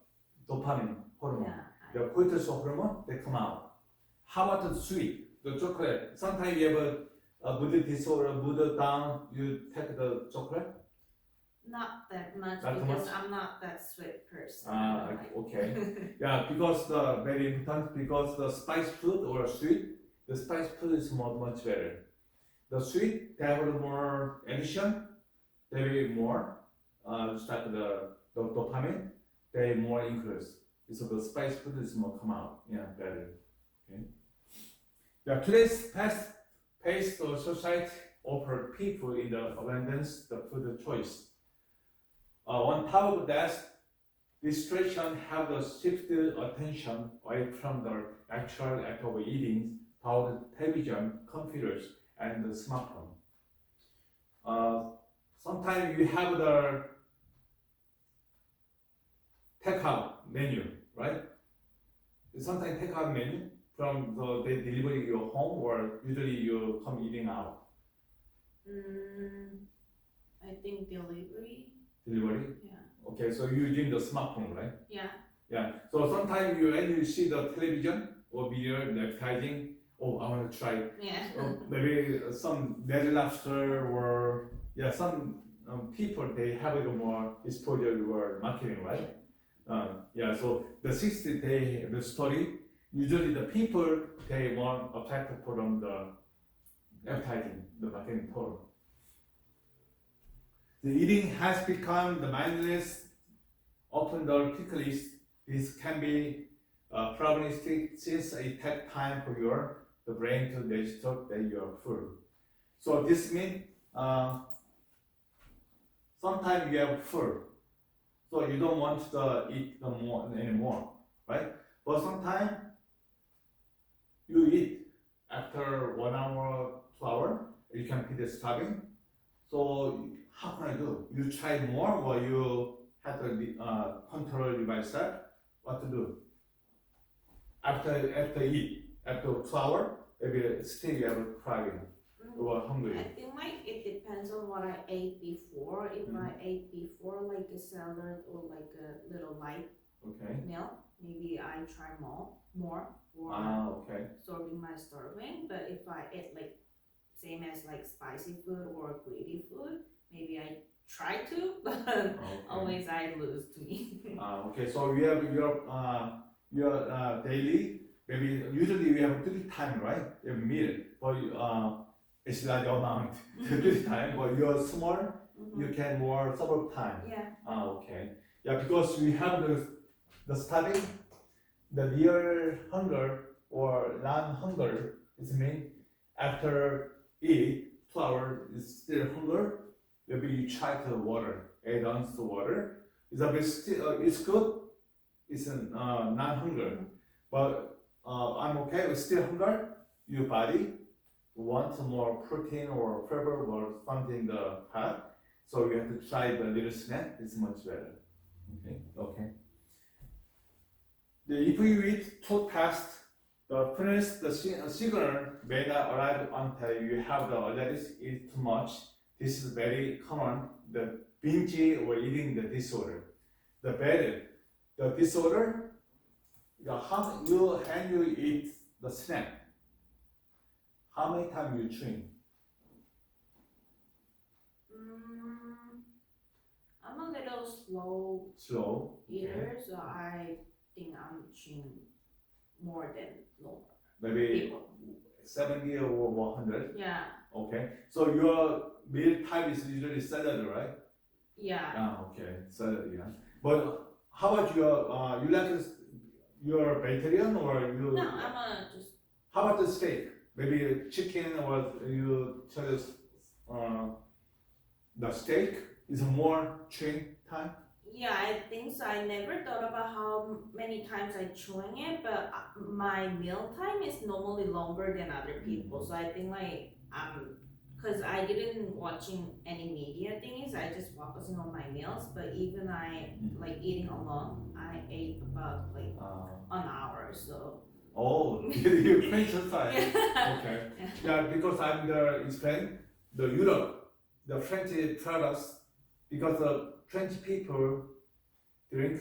dopamine hormone. yeah, The cortisol hormone, they come out. How about the sweet, the chocolate? Sometimes you have a mood disorder, mood down, you take the chocolate? not that much Not too because much? I'm not that sweet person. Okay. Yeah, because the very important, because the spice food or sweet, the spice food is much better. The sweet, they have a more addition, they will more, just like the dopamine, they more increase. So the spice food is more come out, yeah, better. Okay. Yeah, today's fast-paced society offers people in the abundance the food choice. On top of that, this situation have the shifted attention away from the actual act of eating toward television, computers, and the smartphone. Sometimes you have the takeout menu, right? Sometimes takeout menu from they deliver your home, or usually you come eating out. I think delivery. Delivery. Yeah. Okay, so you using the smartphone, right? Yeah. Yeah. So sometimes when you see the television or video advertising, oh, I want to try. Yeah. Maybe some red lobster or some people they have it more exposure or marketing, right? Yeah. So the 60-day the story usually the people they want attracted from the advertising, the marketing total. The eating has become the mindless, often the quickly. This can be problematic since it takes time for the brain to register that you are full. So this means sometimes you are full, so you don't want to eat anymore, right? But sometimes you eat after 1 hour, 2 hours, you can be starving. So how can I do? You try more, or you have to control yourself? What to do? After eat, after 2 hours, maybe still you are craving or hungry. I think like it depends on what I ate before. If I ate before like a salad or like a little light meal, maybe I try more for absorbing my starving. But if I ate like same as like spicy food or greedy food, maybe I try to, but always I lose to me. Okay, so you have your daily, maybe usually we have 3 times, right? A meal, but it's large amount 3 times, but you're small, you can more several times. Yeah. Okay. Yeah, because we have the study, the real hunger or non-hunger is mean after eat 2 hours is still hunger. Maybe you try to water, add on to water. It's a bit still, it's good. It's non-hunger, but I'm okay with still hunger. Your body wants more protein or fiber or something in the fat, so you have to try the little snack. It's much better. Okay. If you eat too fast, the signal may not arrive until you have the already eat too much. This is very common. The binge or eating the disorder. The disorder, how you eat the snack, how many times you chewing? I'm a little slow eater, so I think I'm chewing more than normal. Maybe people. 70 or 100? Yeah. Okay, so your meal type is usually salad, right? Yeah. Okay, salad, yeah. But how about you like your vegetarian or you? No, I'm just. How about the steak? Maybe chicken or you choose the steak is more chewing time? Yeah, I think so. I never thought about how many times I chewing it, but my meal time is normally longer than other people. So I think like because I didn't watching any media things, I just focusing on my meals. But even I like eating alone, I ate about like an hour. So. Oh, you French style. Yeah. Okay. Yeah, because I'm in Spain, the Europe, the French products, because the French people drink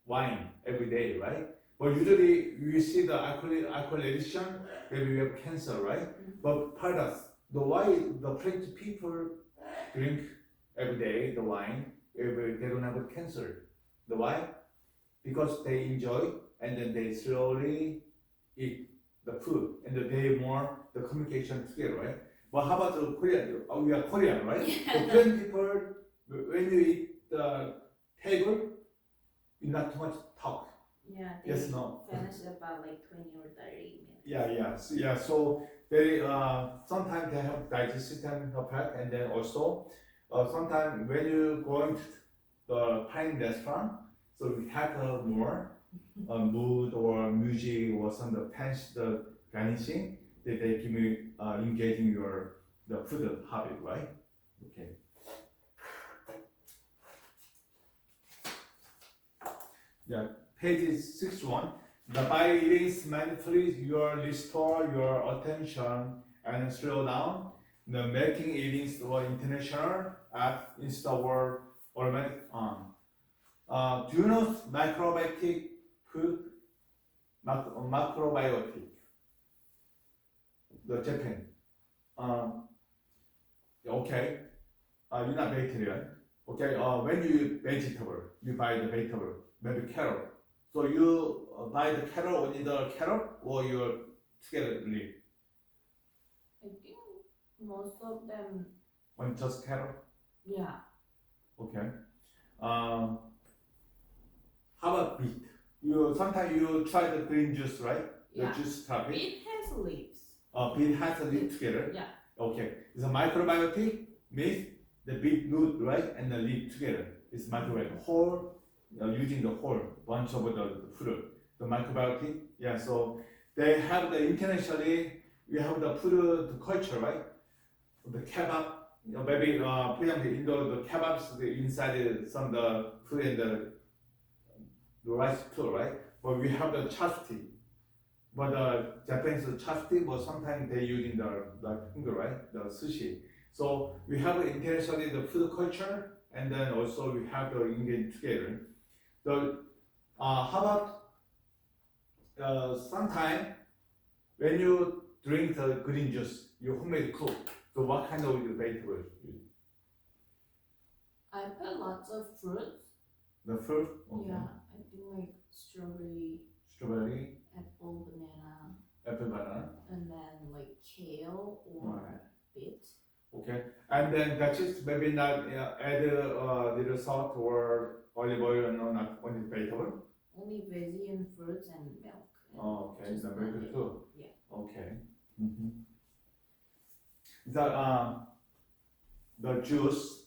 wine every day, right? But usually you see the alcohol addiction, maybe we have cancer, right? But products, why the French people drink every day the wine, they don't have cancer. The why? Because they enjoy and then they slowly eat the food and they more the communication together, right? But how about the Korean? Oh, we are Korean, right? Yeah. The Korean people, when you eat the table, you not too much talk. Yeah, they Yes, no. finish about like 20 or 30 minutes. Yeah. So they sometimes they have digest system effect, and then also sometimes when you go into the fine restaurant, so you have more mood or music or some the fancy the garnishing that they give you engaging your the food habit, right? Okay. Yeah, page 61. The by eating mindfully, you restore your attention and slow down. The making eating or international at instead of automatic on. Do you know macrobiotic food? Macrobiotic. The Japan. Okay. You're not vegetarian. Okay. When you eat vegetable, you buy the vegetable, maybe carrot. So you buy the carrot only the carrot or you together leaf? I think most of them, On just carrot? yeah. Okay. How about beet? You sometimes you try the green juice, right? Yeah. The juice topic. It has leaves. Beet has a leaf together. Yeah. Okay. It's a microbiotic means the beet root, right, and the leaf together. It's microbiotic. Whole using the whole bunch of the fruit. The microbiotic. Yeah. So they have the internationally. We have the food culture, right? The kebab. Maybe for example, in the kebabs, the inside some the food and the rice too, right? But we have the chapati. But the Japanese chapati, but sometimes they using the finger, right? The sushi. So we have internationally the food culture, and then also we have the engage together. So how about sometime when you drink the green juice, you homemade cook. So what kind of vegetables? I put lots of fruits. The fruit, okay. Yeah, I think like strawberry, Strawberry, apple, banana, apple, banana. and then like kale or beet. Okay, and then that's just maybe not add little salt or olive oil, no, not only vegetable. Only veggie and fruits and milk. And Oh, okay, just the milk onion. too. Yeah. Okay. Mm-hmm. The juice,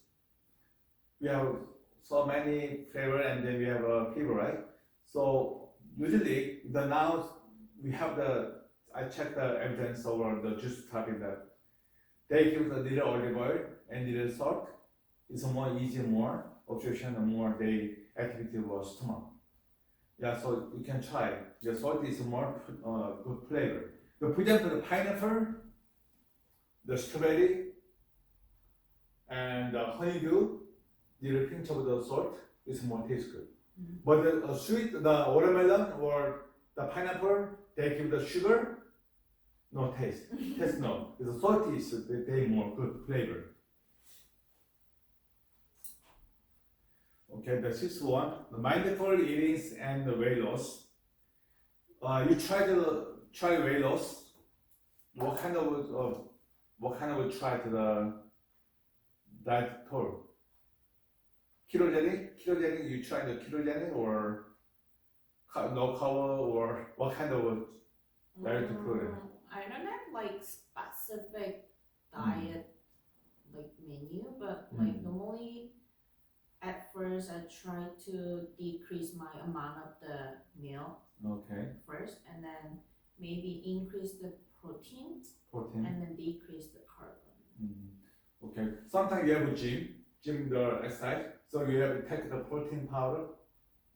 we have so many flavor, and then we have a people, right? So usually the now we have I check the evidence over the juice topic that they give a little olive oil and little salt. It's more easy, more obstruction, and more they activity was stomach. Yeah, so you can try. The salt is more good flavor. The for example, the pineapple, the strawberry, and the honeydew, little pinch of the salt is more taste good. Mhm. But the sweet, the watermelon or the pineapple, they give the sugar, no taste. Taste no. The salty is they more good flavor. Okay, the sixth one, the mindful eating and the weight loss. You try weight loss. What kind of try to the diet tour? Ketogenic, you try the ketogenic or no carb or what kind of diet program? I don't have like specific diet like menu, but like normally at first I try to decrease my amount of the meal Okay, first, and then maybe increase the protein protein. and then decrease the carbon. Okay, sometimes you have a gym the exercise, so you have to take the protein powder.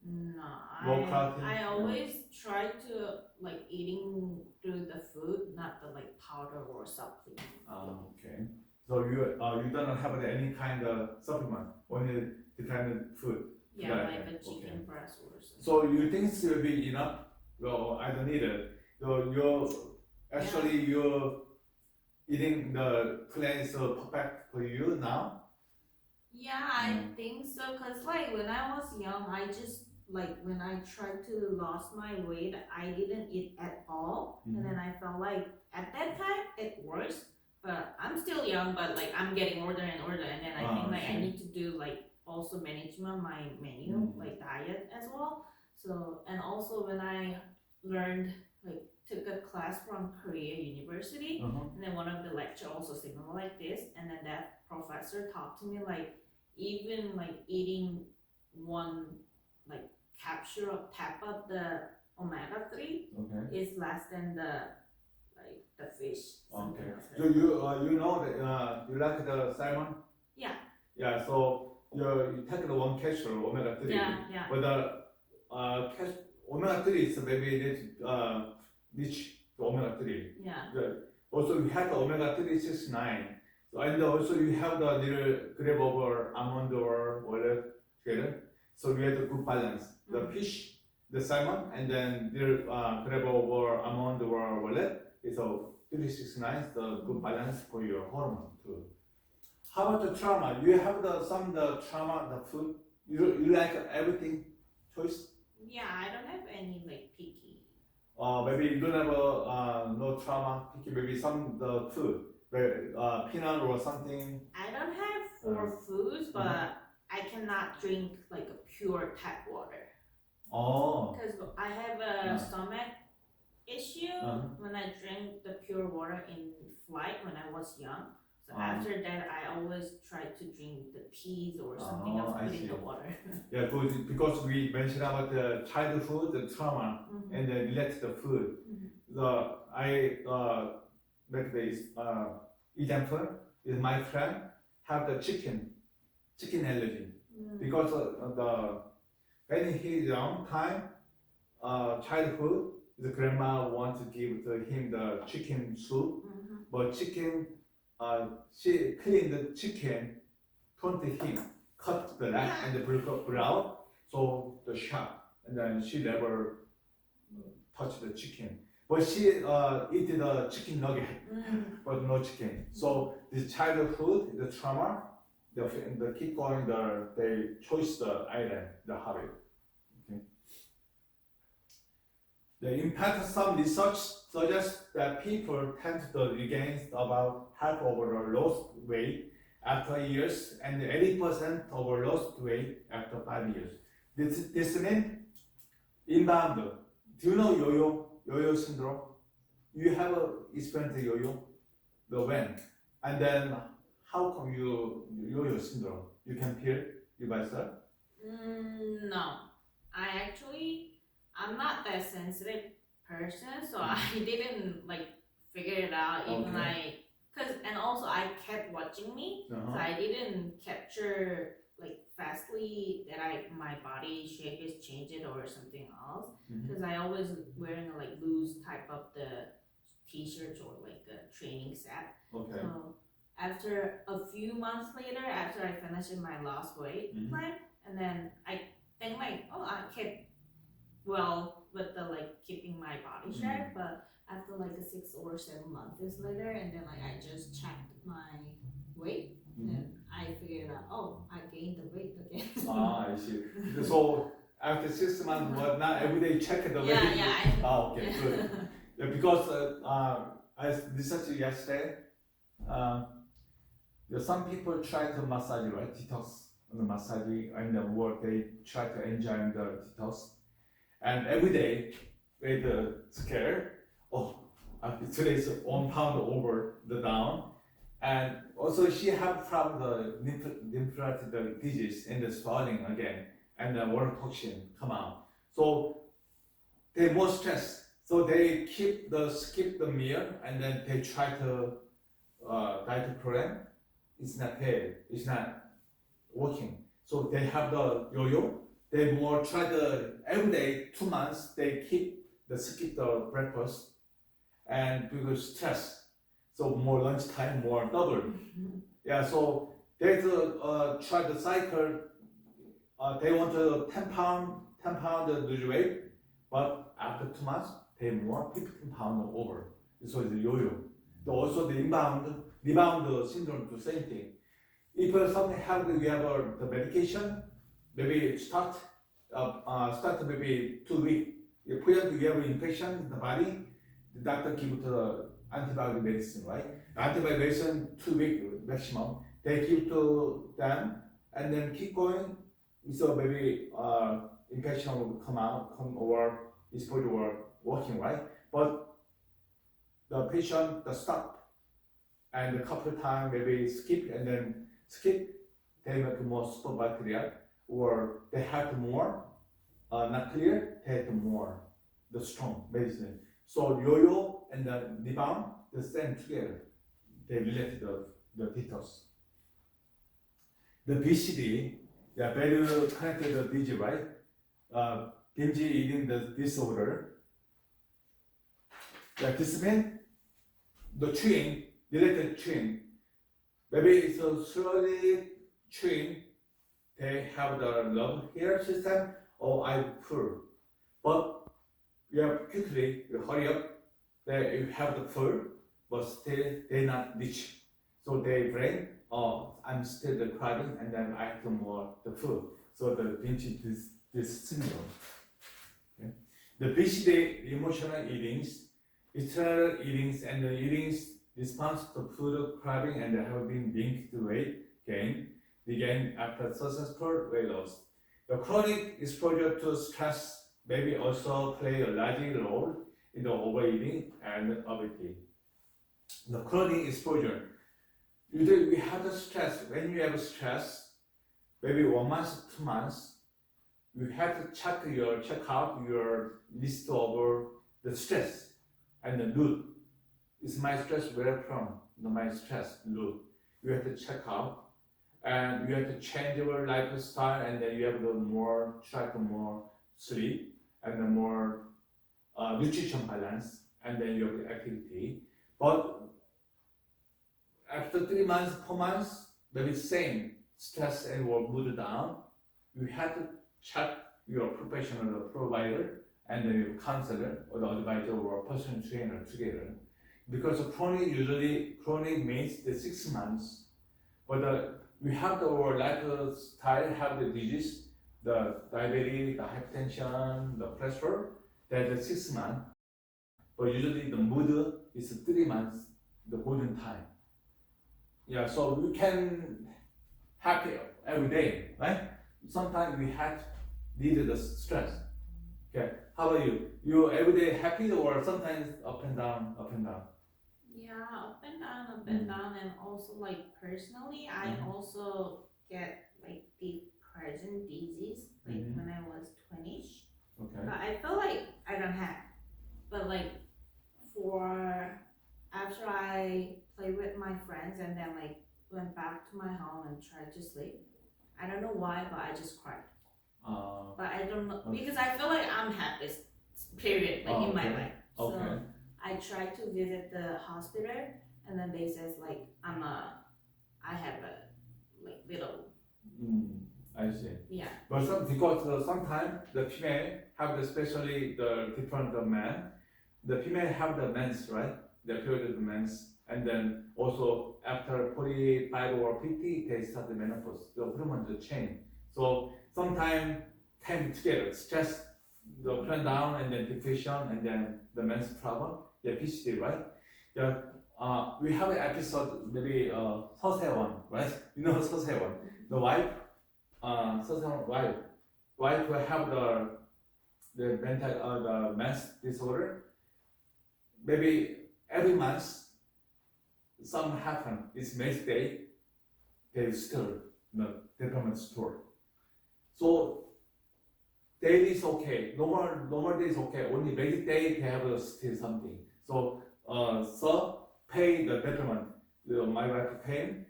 No, Low protein, I yeah. always try to like eating through the food, not the like powder or supplement. Okay. So you don't have any kind of supplement, only the kind of food. Yeah, Right, like okay, a chicken okay. breast or something. So you think it will be enough? No, I don't need it. So you're eating the plan is perfect for you now. Yeah, I think so. Cause like when I was young, I just like when I tried to lose my weight, I didn't eat at all, and then I felt like at that time it works. But I'm still young, but like I'm getting older and older, and then I think like I okay. need to do like also management my menu, like diet as well. So and also when I learned like took a class from Korea University, and then one of the lecture also signal like this, and then that professor taught to me like even like eating one like capsule of tap of the omega-3 Okay. is less than the fish. Something Okay. like So that. you know that you like the salmon? Yeah. Yeah. So you take the one capsule omega-3. Yeah. But the omega-3 is maybe rich to omega-3. Yeah. Also you have the omega-3 69. So and also you have the little grape over almond or wallet together. So you have the good balance. The fish, the salmon, and then the grape over almond or wallet. It's a 369 is the good balance for your hormone too. How about the trauma? You have the trauma, the food. You like everything choice? Yeah, I don't have any like picky. Maybe you don't have no trauma. Maybe some the food, peanut or something. I don't have for foods, but I cannot drink like a pure tap water Oh. because I have a stomach issue when I drink the pure water in flight when I was young. So after that, I always try to drink the teas or something else I put in see. the water. Yeah, because we mentioned about the childhood, the trauma, and the related food. I make this example is my friend have the chicken allergy because when he young time childhood the grandma want to give to him the chicken soup, but chicken she clean the chicken, turn to him, cut the leg and break out, so the sharp, and then she never touch the chicken. But she eat the chicken nugget, but no chicken. So the childhood, the trauma, the keep going, they choose the item, the habit. Okay. The impact, some research suggests that people tend to regain about half of the lost weight after years and 80% of lost weight after 5 years. This means inbound. Do you know yo-yo syndrome? You have experienced yo-yo, the when, and then how come you yo-yo syndrome? You can feel it by yourself? No, I'm not that sensitive person, so I didn't like figure it out. Even and also I kept watching me, so I didn't capture like fastly that my body shape is changed or something else, because I always wearing a like loose type of the t-shirts or like a training set. Okay. So after a few months later, after I finished my lost weight plan, and then I think like, oh, I kept well with the like keeping my body shape, but after like 6 or 7 months later, and then like I just checked my weight, and I figured out, oh, I gained the weight again. I see. So after 6 months, but not every day check the weight. Yeah. Okay, good. Yeah, because I researched yesterday. Some people try to massage, right? Detox on the massage and the work. They try to enjoy the detox, and every day they scared. Oh, today is 1 pound over the down, and also she have problem the lymphatic disease in the swelling again, and the water toxin come out. So they more stress. So they skip the meal, and then they try to diet program. It's not paid. It's not working. So they have the yo-yo. They more try every day 2 months. They skip the breakfast, and because stress. So more lunchtime, more double. Yeah. So they try the cycle. They want to 10 pound lose weight, but after 2 months they more 15 pound over. So it's a yo-yo. Also the rebound syndrome, the same thing. If something happens, we have the medication, maybe start maybe 2 weeks. If you have an infection in the body, the doctor give the antibiotic medicine, right? Antibiotic medicine 2 weeks maximum. They give to them and then keep going. So maybe infection will come over exposure or working, right? But the patient the stop and a couple of times maybe skip and then skip, they make more superbacterial or they have more not clear, they have more the strong medicine. So yo-yo and the rebound the same together. They relate the details. The BCD, yeah, very connected disease, right? Binge eating the disorder. Yeah, this means the chewing, related chewing. Maybe it's a slowly chewing. They have the love hair system or I pull. But you have quickly, you hurry up, they you have the pull, but still they not reach. So they brain, oh, I'm still the craving and then I have to more the food. So the binge this syndrome. Okay. The BCD emotional eatings, external eatings and the eatings response to food craving and have been linked to weight gain, regain after successful weight loss. The chronic exposure to stress maybe also play a large role in the overeating and obesity. The chronic exposure, usually we have the stress. When you have stress, maybe 1 month, 2 months, you have to check out your list of the stress and the root. Is my stress where from? No, my stress root. You have to check out, and you have to change your lifestyle, and then you have to try to more sleep and the more nutrition balance, and then you have the activity. But after 3 months, 4 months, maybe same stress and will mood down. You have to check your professional provider and then your counselor or the advisor or personal trainer together. Because chronic means the 6 months, but we have the lifestyle, have the disease, the diabetes, the hypertension, the pressure, that's the 6 months. But usually the mood is 3 months, the golden time. Yeah, so we can happy every day, right? Sometimes we need the stress. Okay, how about you? You every day happy or sometimes up and down, up and down? Yeah, up and down, and also like personally, I also get like depression disease like when I was 20ish. Okay. But I feel like I don't have. But like for after I play with my friends and then like went back to my home and tried to sleep, I don't know why, but I just cried. But I don't know because I feel like I'm happy, period, like in my life. So I tried to visit the hospital, and then they says like I have a like little. I see. Yeah. But because sometimes the female have especially the different man. The female have the mens, right? The period of the mens, and then also after 45 or 50, they start the menopause. The hormones change. So sometimes came together, stress, the up and down, and then depression, and then the men's problem. Yeah, PCD, right? Yeah. We have an episode maybe 서세원, right? You know 서세원, the wife. 서세원 wife will have the mental the men's disorder. Maybe every month something happen. It's men's day. They still the department store. So daily is okay. Normal day is okay. Only basic day they have still something. So pay the detriment. My wife came.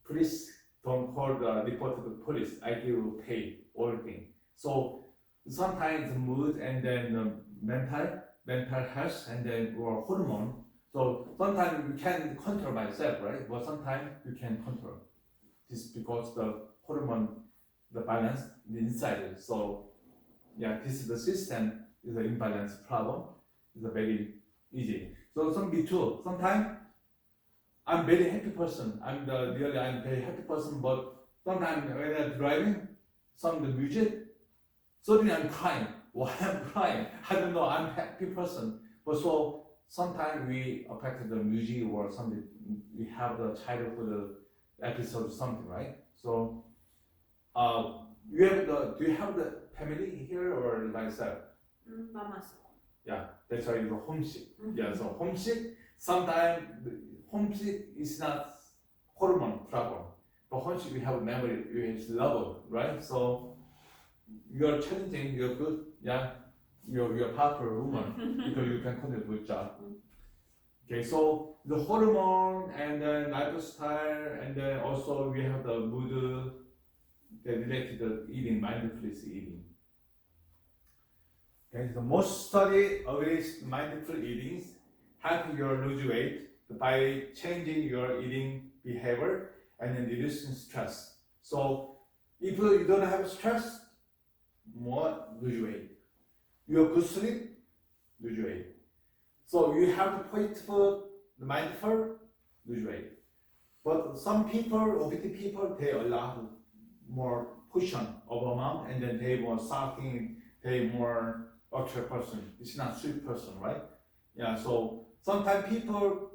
Please don't call the report to the police. I give pay everything. So sometimes the mood and then mental health and then or hormone. So sometimes you can control myself, right? But sometimes you can control. This because the hormone, the balance inside it. So yeah, this is the system is an imbalance problem. It's a very easy. So me too. Sometimes I'm very happy person. I'm very happy person. But sometimes when I'm driving, the music, suddenly I'm crying. Why I'm crying? I don't know. I'm happy person. But so sometimes we affect the music or something. We have the childhood episode or something, right? So Do you have the family here or by yourself? By myself. Yeah, that's why it's a homesick. Mhm. Yeah, so homesick, sometimes homesick is not hormone problem. But homesick, you have memory, it's love, right? So you're challenging, you're good, yeah. You're a powerful woman because you can contribute good job. Okay, so the hormone and then lifestyle and then also we have the mood that related to eating, mindfulness eating. Okay, so most study agrees mindful eating help you lose weight by changing your eating behavior and then reducing stress. So if you don't have stress, more lose weight. You have good sleep, lose weight. So you have the positive, the mindful, lose weight. But some people, obesity people, they allow more portion of amount and then they more salting, they more ultra person. It's not sweet person, right? Yeah, so sometimes people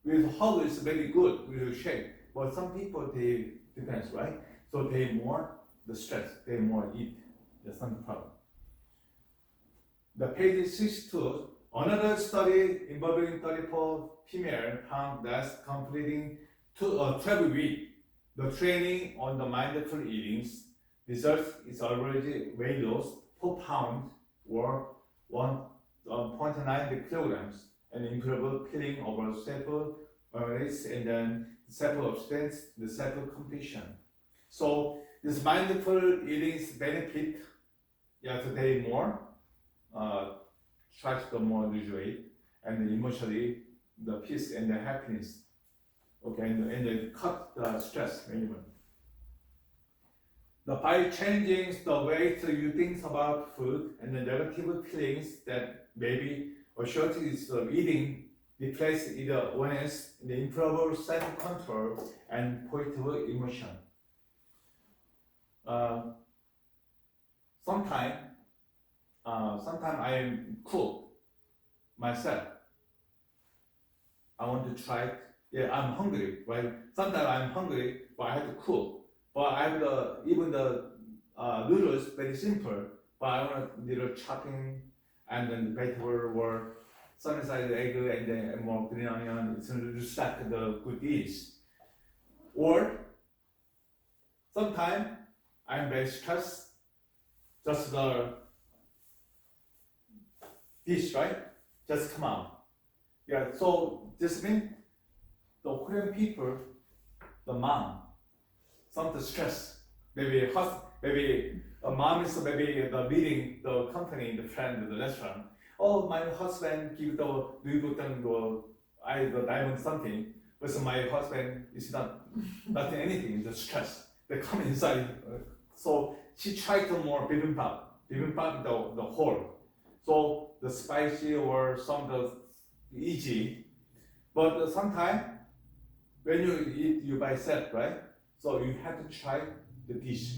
with hug is very good with shape, but some people they depends, right? So they more the stress, they more eat. There's some problem. The page 62, another study involving 34 female found that completing 12 weeks the training on the mindful eating results is already weight loss 4 pounds or 1.9 kilograms and improved feeling over self-awareness and then self-abstinence, the self-completion. So this mindful eating benefit, yeah, today more. Try to more lose weight and emotionally the peace and the happiness. Okay, and then cut the stress minimum. By changing the way you think about food and the negative feelings that maybe a shortage of eating replace either awareness, the improved self-control and positive emotion. Sometimes I cook myself. I want to try it. Yeah, I'm hungry, right? Sometimes I'm hungry, but I have to cook. But I have even the noodles very simple, but I want a little chopping and then the vegetable or some side egg and then more green onion. It's to stack the good dish. Or sometimes I'm very stressed. Just the dish, right? Just come out. Yeah, so this means the Korean people, the mom, some stress. Maybe a mom is maybe the meeting, the company, the friend, the restaurant. Oh, my husband give the Louis Vuitton the diamond something, but so my husband is nothing anything, the stress. They come inside. So she tried to more bibimbap the whole. So the spicy or some the easy, but sometimes when you eat you by yourself, right? So you have to try the dish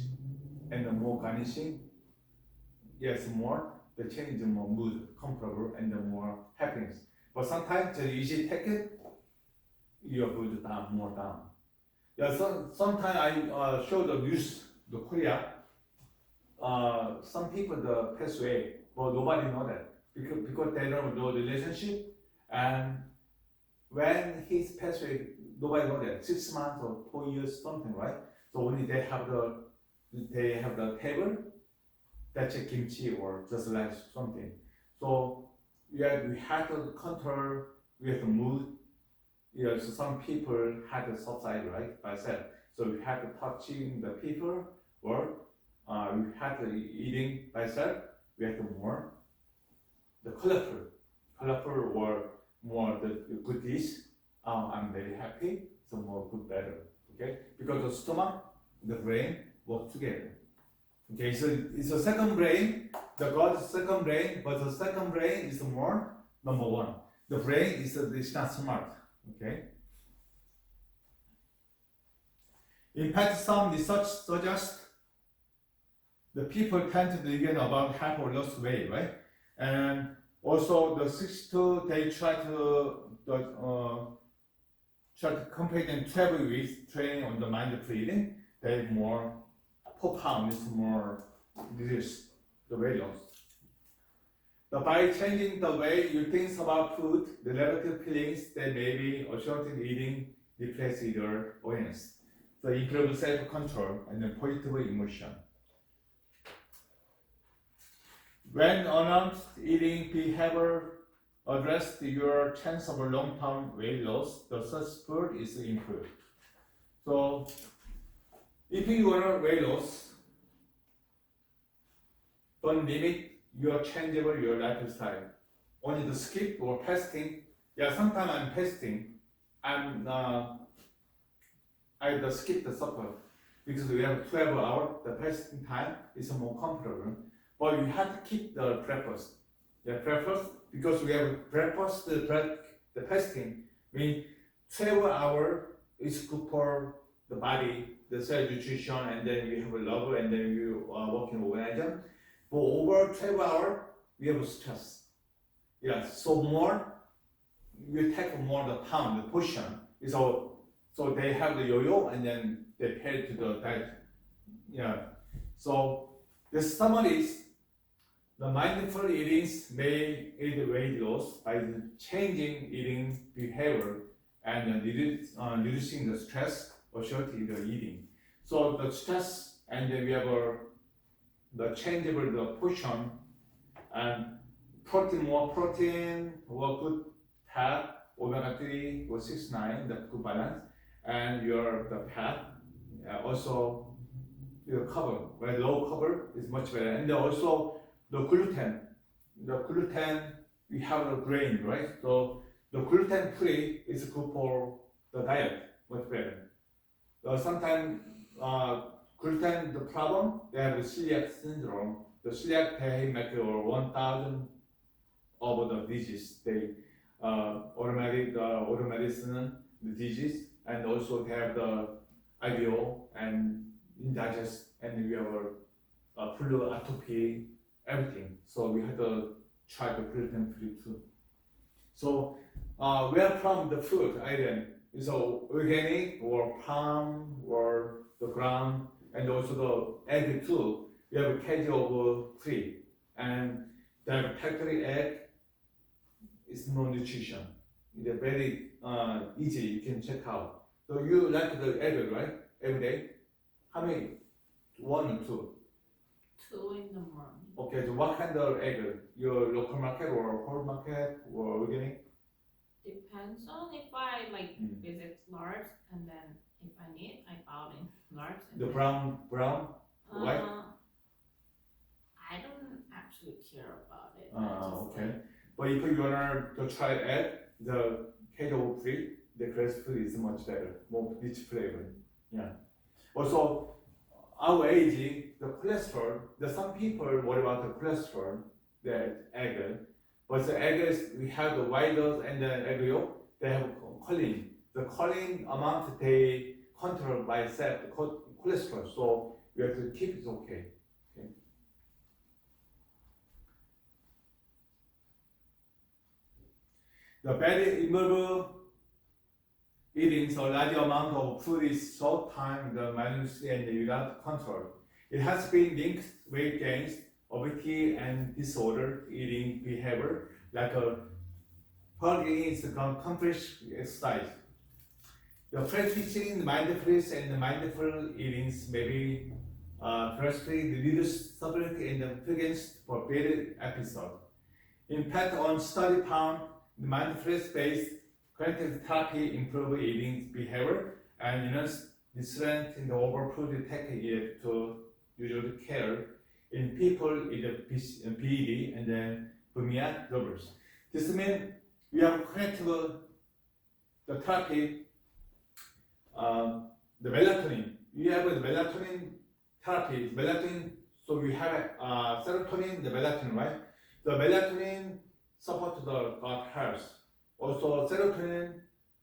and the more garnishing. Yes, more the change more mood, comfortable and the more happiness. But sometimes the easy take it, your mood down more down. Yeah, sometimes I show the news, the Korea. Some people the pass away, but nobody know that because they don't know the relationship. And when he's passed away, nobody know that 6 months or 4 years something, right? So only they have the table, that's a kimchi or just like something. So we have to control, we have to move. Yeah, so some people had the subside, right, by self. So we had to touching the people or we had to eating by self. We have to more the colorful or more the good dish. I'm very happy. So more good better. Okay, because the stomach, the brain work together. Okay, so it's a second brain. The God's second brain, but the second brain is more number one. The brain is not smart. Okay. In fact, some research suggests the people tend to begin about half or less weight, right? And also the 62 they try to complete in 12 weeks training on the mindful eating. They more per pound is more reduced, the weight loss. So by changing the way you think about food, the negative feelings that may be associated eating replace with your awareness. So improve self-control and then positive emotion. When announced eating behavior addressed your chance of a long-term weight loss, the such food is improved. So if you want weight loss, don't limit your changeable your lifestyle. Only to skip or fasting. Yeah, sometimes I'm fasting. I just skip the supper because we have 12 hours. The fasting time is more comfortable. But you have to keep the breakfast. Yeah, breakfast because we have breakfast. The fasting means 12 hours is good for the body, the cell nutrition, and then we have a love, and then you are working organism. For over 12 hours, we have stress. Yeah, so more, you take more the pound, the portion. So they have the yo-yo and then they pay to the diet. Yeah. So the summary is the mindful eatings may aid weight loss by changing eating behavior and reducing the stress associated with eating. So the stress and then we have the changeable the portion and more protein, or good fat, omega-3 or 6-9, the good balance, and the fat also your cover, where low cover is much better, and also the gluten. The gluten we have the grain, right? So the gluten free is good for the diet, much better. Sometimes gluten, the problem, they have the celiac syndrome. The celiac, they make 1,000 of the disease. They automatic automedicine, the disease, and also they have the IBO and indigest, and we have flu, atopy, everything. So we have to try the gluten free too. So where from the food item is organic or palm or the ground, and also the egg too. We have a kg of 3, and the factory egg is no nutrition. It's very easy. You can check out. So you like the egg, right? Every day. How many? 1 or 2? 2 in the morning. Okay. So what kind of egg? Your local market or whole market or organic? Depends on if I visit Lord's, and then if I need, I buy in Lord's. The brown, white. I don't actually care about it. I just Okay. But if you wanna to try egg, the kg free, the grass food is much better, more rich flavor. Yeah. Also, our aging, the cholesterol. There's some people worry about the cholesterol, the egg. But the egg is, we have the white dose and the egg yolk, they have choline. The choline amount they control by itself, the cholesterol. So you have to keep it okay. The bad immoral eating so large amount of food is short time, the minus and without control. It has been linked weight gains, obesity, and disorder eating behavior, like purging is accomplished exercise. The practicing mindfulness and mindful eatings may be drastically reduce severity and the frequency for bad episode. Impact on study found the mindfulness-based cognitive therapy improve eating behavior and discernment in the overfood technique to usually care in people with the BED and then bulimia lovers. This means we have cognitive the therapy, the melatonin. You have the melatonin therapy, melatonin. So we have serotonin, the melatonin, right? The melatonin support the gut health. Also, serotonin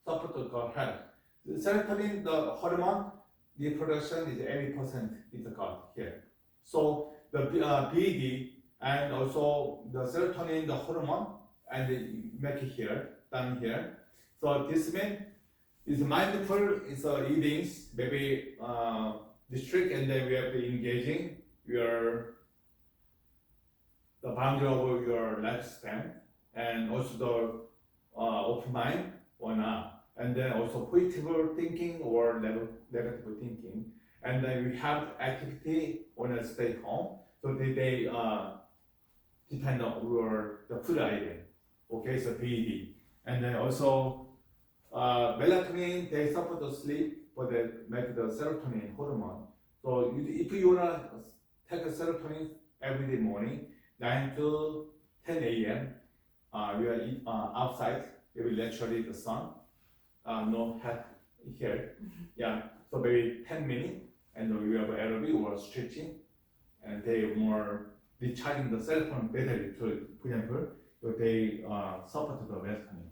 support the gut health. The serotonin, the hormone, the production is 80% in the gut here. So the BED and also the serotonin, the hormone, and they make it here, down here. So this means is mindful is eating maybe district, and then we have to engaging the boundary of your lifespan, and also the open mind or not, and then also positive thinking or negative thinking, and then we have activity when I stay home, so they depend on the food item. Okay, so PED, and then also melatonin, they support the sleep, but they make the serotonin hormone. So if you wanna take a serotonin every day morning, 9 to 10 a.m., we are outside, it will naturally the sun, no hat here, yeah. So maybe 10 minutes, and we have aerobic or stretching, and they more recharging the cell phone battery, for example, so they support the melatonin.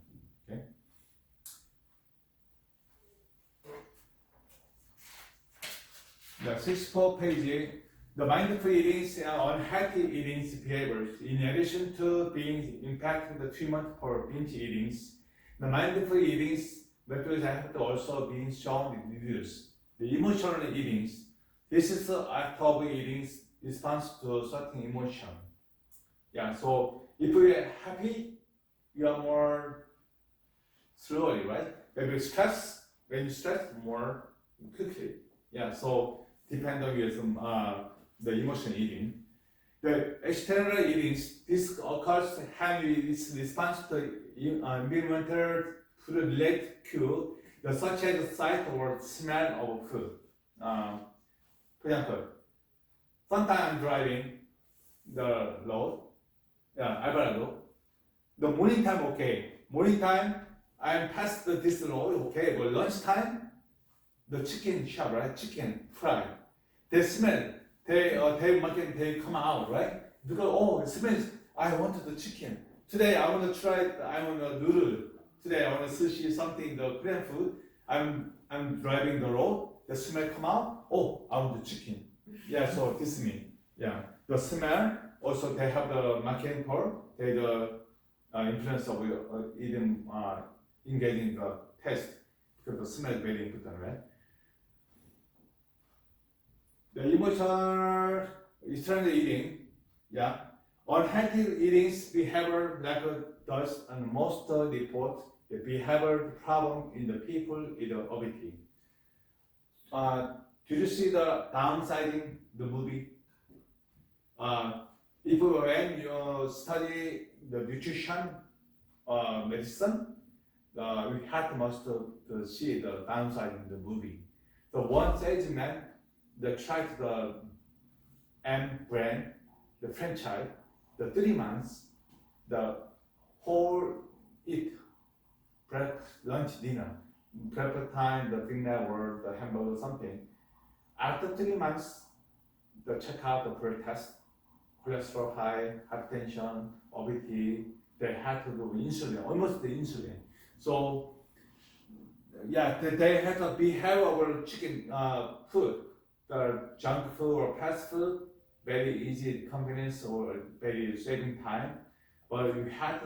Okay. The 64 page, the mindful eating on unhealthy eating behaviors. In addition to being impacting the treatment for binge eatings, the mindful eating methods have to also be shown to reduce the emotional eatings. This is the act of eating response to certain emotion. Yeah, so if we are happy, you are more slowly, right? When you stress more quickly. Yeah, so depend on the emotional eating. The external eating, this occurs when it's response to environmental food-related cue, such as the sight or smell of food. For example, sometimes I'm driving the road, Alvarado. The morning time, okay. Morning time, I'm past this road, okay. But lunchtime, the chicken shop, right? Chicken fry. They smell. They come out, right? Because it smells. I wanted the chicken. Today I want to try. I want a noodle. Today I want a sushi, something the Korean food. I'm driving the road. The smell come out. Oh, I want the chicken. Yeah. So this is me. Yeah. The smell. Also, they have the marketing power. They the influence of eating, engaging the taste, because the smell is very important, right? The emotional external eating, yeah. Unhealthy eating behavior like does and most report the behavioral problem in the people with obesity. Did you see the downsizing the movie? If when you study the nutrition medicine, we have to see the downside in the movie. The one salesman that tried the M brand, the franchise, the 3 months, the whole eat breakfast, lunch, dinner, breakfast time, the dinner or the hamburger something. After 3 months, the check out the blood test, cholesterol high, hypertension, obesity. They had to do insulin, almost the insulin. So yeah, they had to behave over chicken food, the junk food or fast food, very easy convenience or very saving time. But we had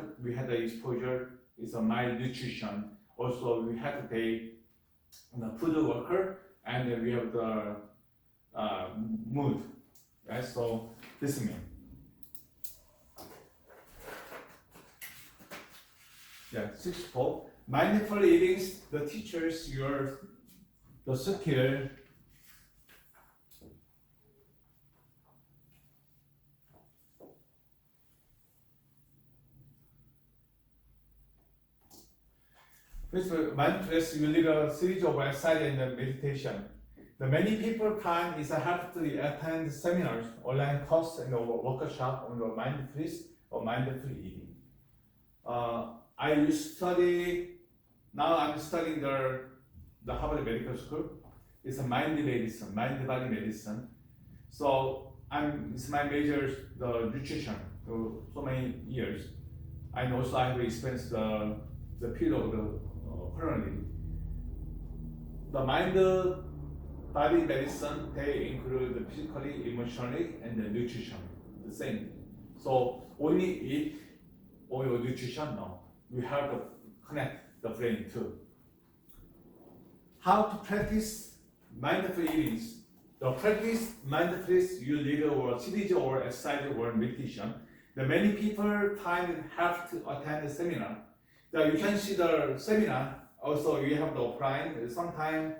the exposure. It's a malnutrition. Also, we had to pay the food worker, and we have the mood. Right? So this means. Yeah, 64. Mindful eating, the teachers, the skill. First, mindfulness, you lead a series of exercise and meditation. The many people find it's hard to attend seminars, online courses, and workshop on the mindfulness or mindful eating. I used to study. Now I'm studying the Harvard Medical School. It's a mind medicine, mind-body medicine. So it's my major, the nutrition, so many years. And also I have experienced the field of the currently. The mind-body medicine, they include the physically, emotionally, and the nutrition, the same thing. So only eat or your nutrition, no. We have to connect the brain too. How to practice mindful eating? The practice mindfulness you lead or series or exercise or meditation. The many people find it have to attend the seminar. You can see the seminar. Also, you have the offline. Sometimes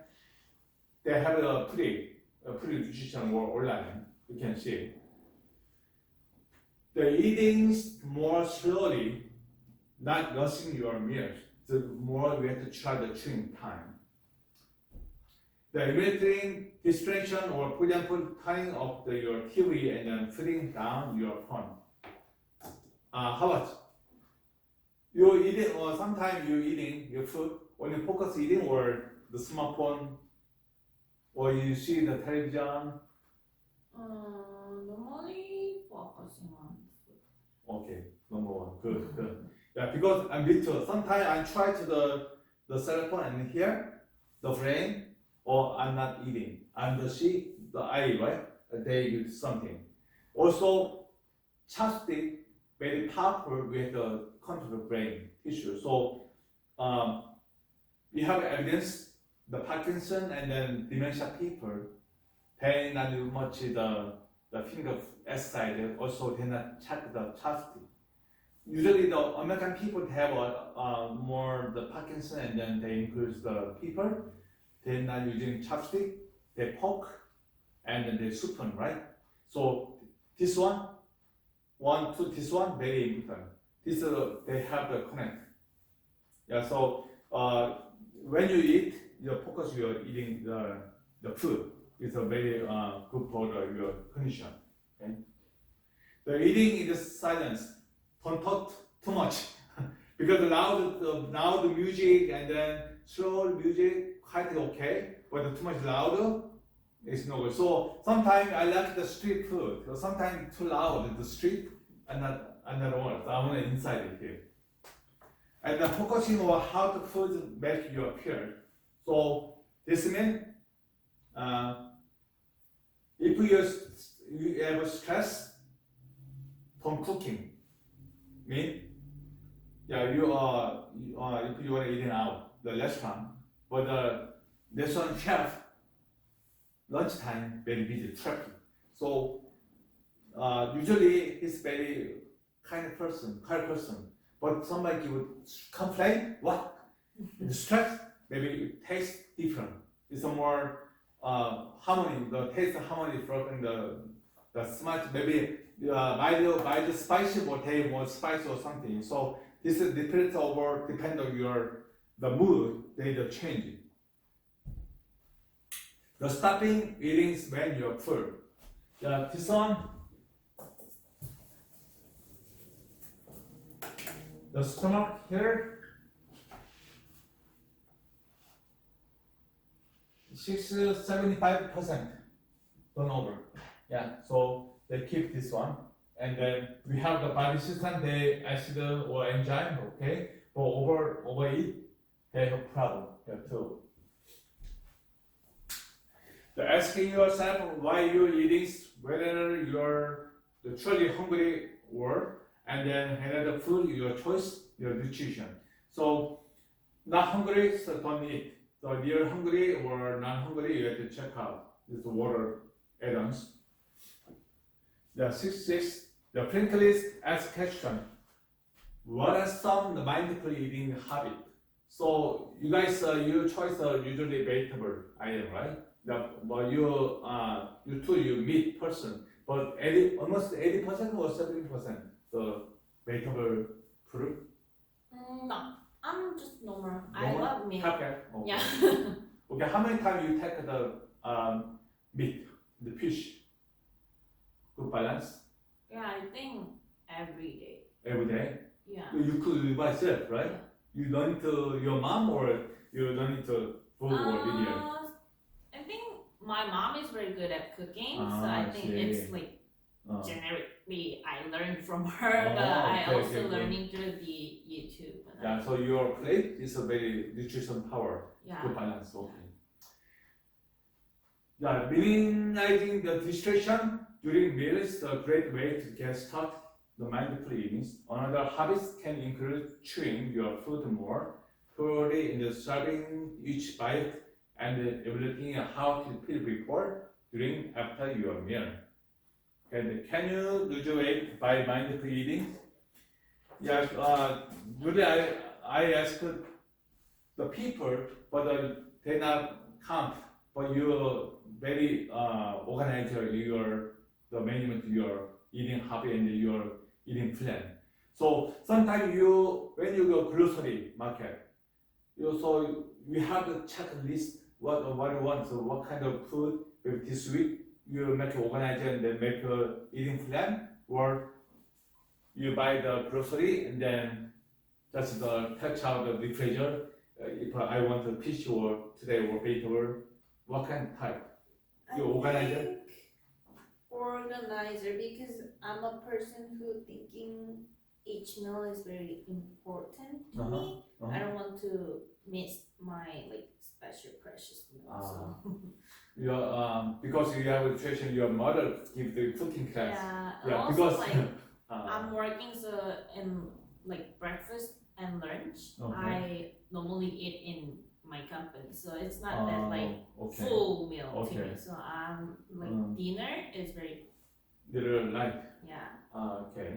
they have a pre-nutrition or online. You can see. The eating more slowly, not rushing your meals. The more we have to try the chewing time. The immediate distraction or for example turning off your TV and then putting down your phone. How about you eating or sometimes you eating your food when you focus eating or the smartphone or you see the television? Normally focusing on food. Okay, number one, good. Yeah, because I'm me too. Sometimes I try to the cell phone and hear the brain. Or I'm not eating. I'm the eye, right? They use something. Also, chopstick very powerful with the control brain tissue. So we have evidence the Parkinson and then dementia people they not do much the finger exercise. Also, they not check the chopstick. Usually, the American people have more the Parkinson and then they increase the people. They're not using chopstick, they poke, and then they spoon, right? So this one, this one, very important. This they have the connect. Yeah. So when you eat, you focus you're eating the food. It's a very good for your condition. Okay. The eating in the silence. Don't talk too much because now the music and then slow music. Quite okay, but too much louder is no good. So sometimes I like the street food. So sometimes too loud the street and not one. So I want to inside it here. And then focusing on how the food make you appear. So this means if you have stress from cooking, mean if you want to eat out the restaurant. But the restaurant chef, lunchtime, very busy, traffic. So usually he's very kind person. But somebody would complain, what? The stress, maybe it tastes different. It's a more harmony, the taste harmony from the smart, maybe by the spicy or taste more spicy or something. So this is depend on the mood, they will change it. The stopping eating when you're full. Yeah, this one. The stomach here. 75% turnover. Yeah, so they keep this one. And then we have the body system, the acid or enzyme, okay? For overeat. They have problem here too. The asking yourself why you're eating, whether you're truly hungry or, and then another food, your choice, your nutrition. So not hungry, so don't eat. So if you're hungry or not hungry, you have to check out this water add-ons. The 6, the frequently asked question. What are some mindful eating habits? So you guys, your choice are usually vegetable item, right? But you meat person, but almost 80% or 70% the vegetable fruit. No, I'm just normal. I love meat. Okay. Yeah. Okay, how many times you take the meat, the fish? Good balance. Yeah, I think every day. Every day. Yeah. You cook it by yourself, right? Yeah. You don't need to your mom or you don't need to food or video. I think my mom is very good at cooking, so Ah, I think I see. it's like Oh. generically I learned from her, Oh, but I okay, also okay, good. learning through the YouTube. And Yeah, so your plate is a very nutrition power. yeah. Good balance, okay. Yeah, minimizing the distraction during meals is a great way to get started the mindful eating. Another habits can include chewing your food more thoroughly in the serving each bite and evaluating how to feel before during after your meal. And can you lose weight by mindful eating? Yes, usually I ask the people, but they not count. But you very organize the management your eating habit and your eating plan. So sometimes when you go grocery market, we have the checklist what you want. So what kind of food this week you make organize and then make a eating plan, or you buy the grocery and then just touch out the refrigerator. If I want a fish or today or vegetable, what kind of type? You organizer? think organizer, because I'm a person who thinking each meal is very important to me. I don't want to miss my like special precious meal. So Because you have a tradition, your mother give the cooking class. and Yeah, also because like I'm working so in like breakfast and lunch. Okay. I normally eat in my company, so it's not that like okay. full meal to Okay. me. So I'm like dinner is very Little light. yeah. Okay.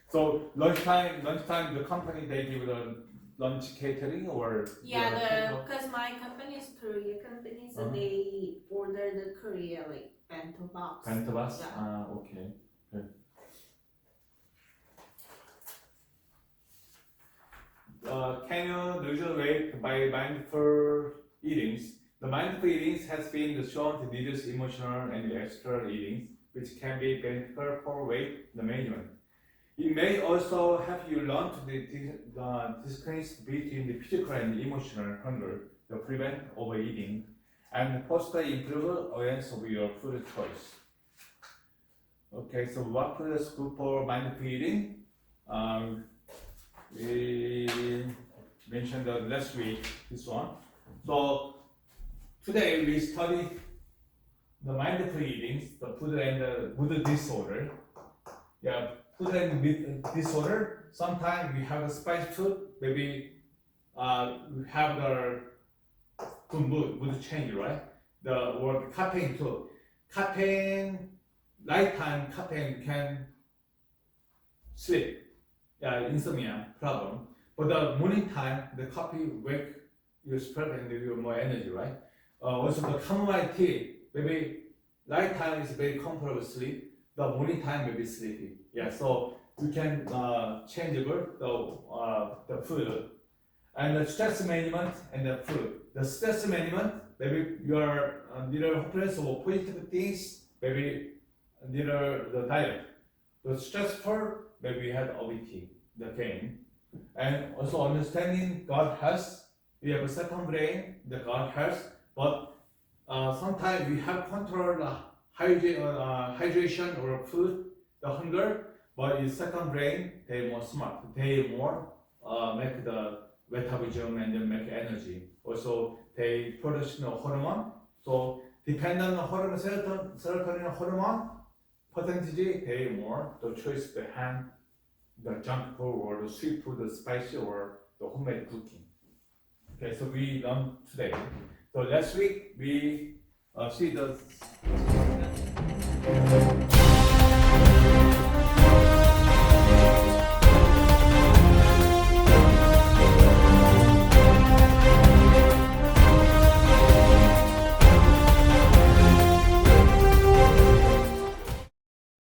So lunchtime, the company they give the lunch catering or Yeah, because my company is Korea company, so they order the Korea like bento box. bento box? Yeah. Okay. Good. Can you lose weight by mindful eatings? The mindful eatings has been shown to reduce emotional and external eatings, which can be beneficial for weight management. It may also help you learn to the distinguish between the physical and emotional hunger to prevent overeating and foster improve awareness of your food choice. Okay, so what food is good for mindful eating? We mentioned last week this one. So today we study the mindful eating, the food and the mood disorder. Yeah, food and mood disorder. Sometimes we have a spicy food. Maybe we have the mood change, right? The word caffeine too. Caffeine, nighttime caffeine can sleep. Insomnia problem. But the morning time, the coffee wake you spread and give you more energy, right? Also the chamomile tea, maybe nighttime is very comfortable sleep. The morning time may be sleepy. Yeah, so you can change the food and the stress management and the food. The stress management, maybe you are little hopeless or positive things, maybe little the diet. The stressful, maybe you had OBT, the pain. And also understanding God has, we have a second brain, the God has, but sometimes we have control the hydration or food, the hunger, but in second brain, they more smart. They more make the metabolism and then make energy. Also, they produce the hormone. So depend on the hormone, serotonin hormone percentage, they more the choice behind the junk food or the sweet food, the spicy or the homemade cooking. Okay, so we learned today. So last week we see the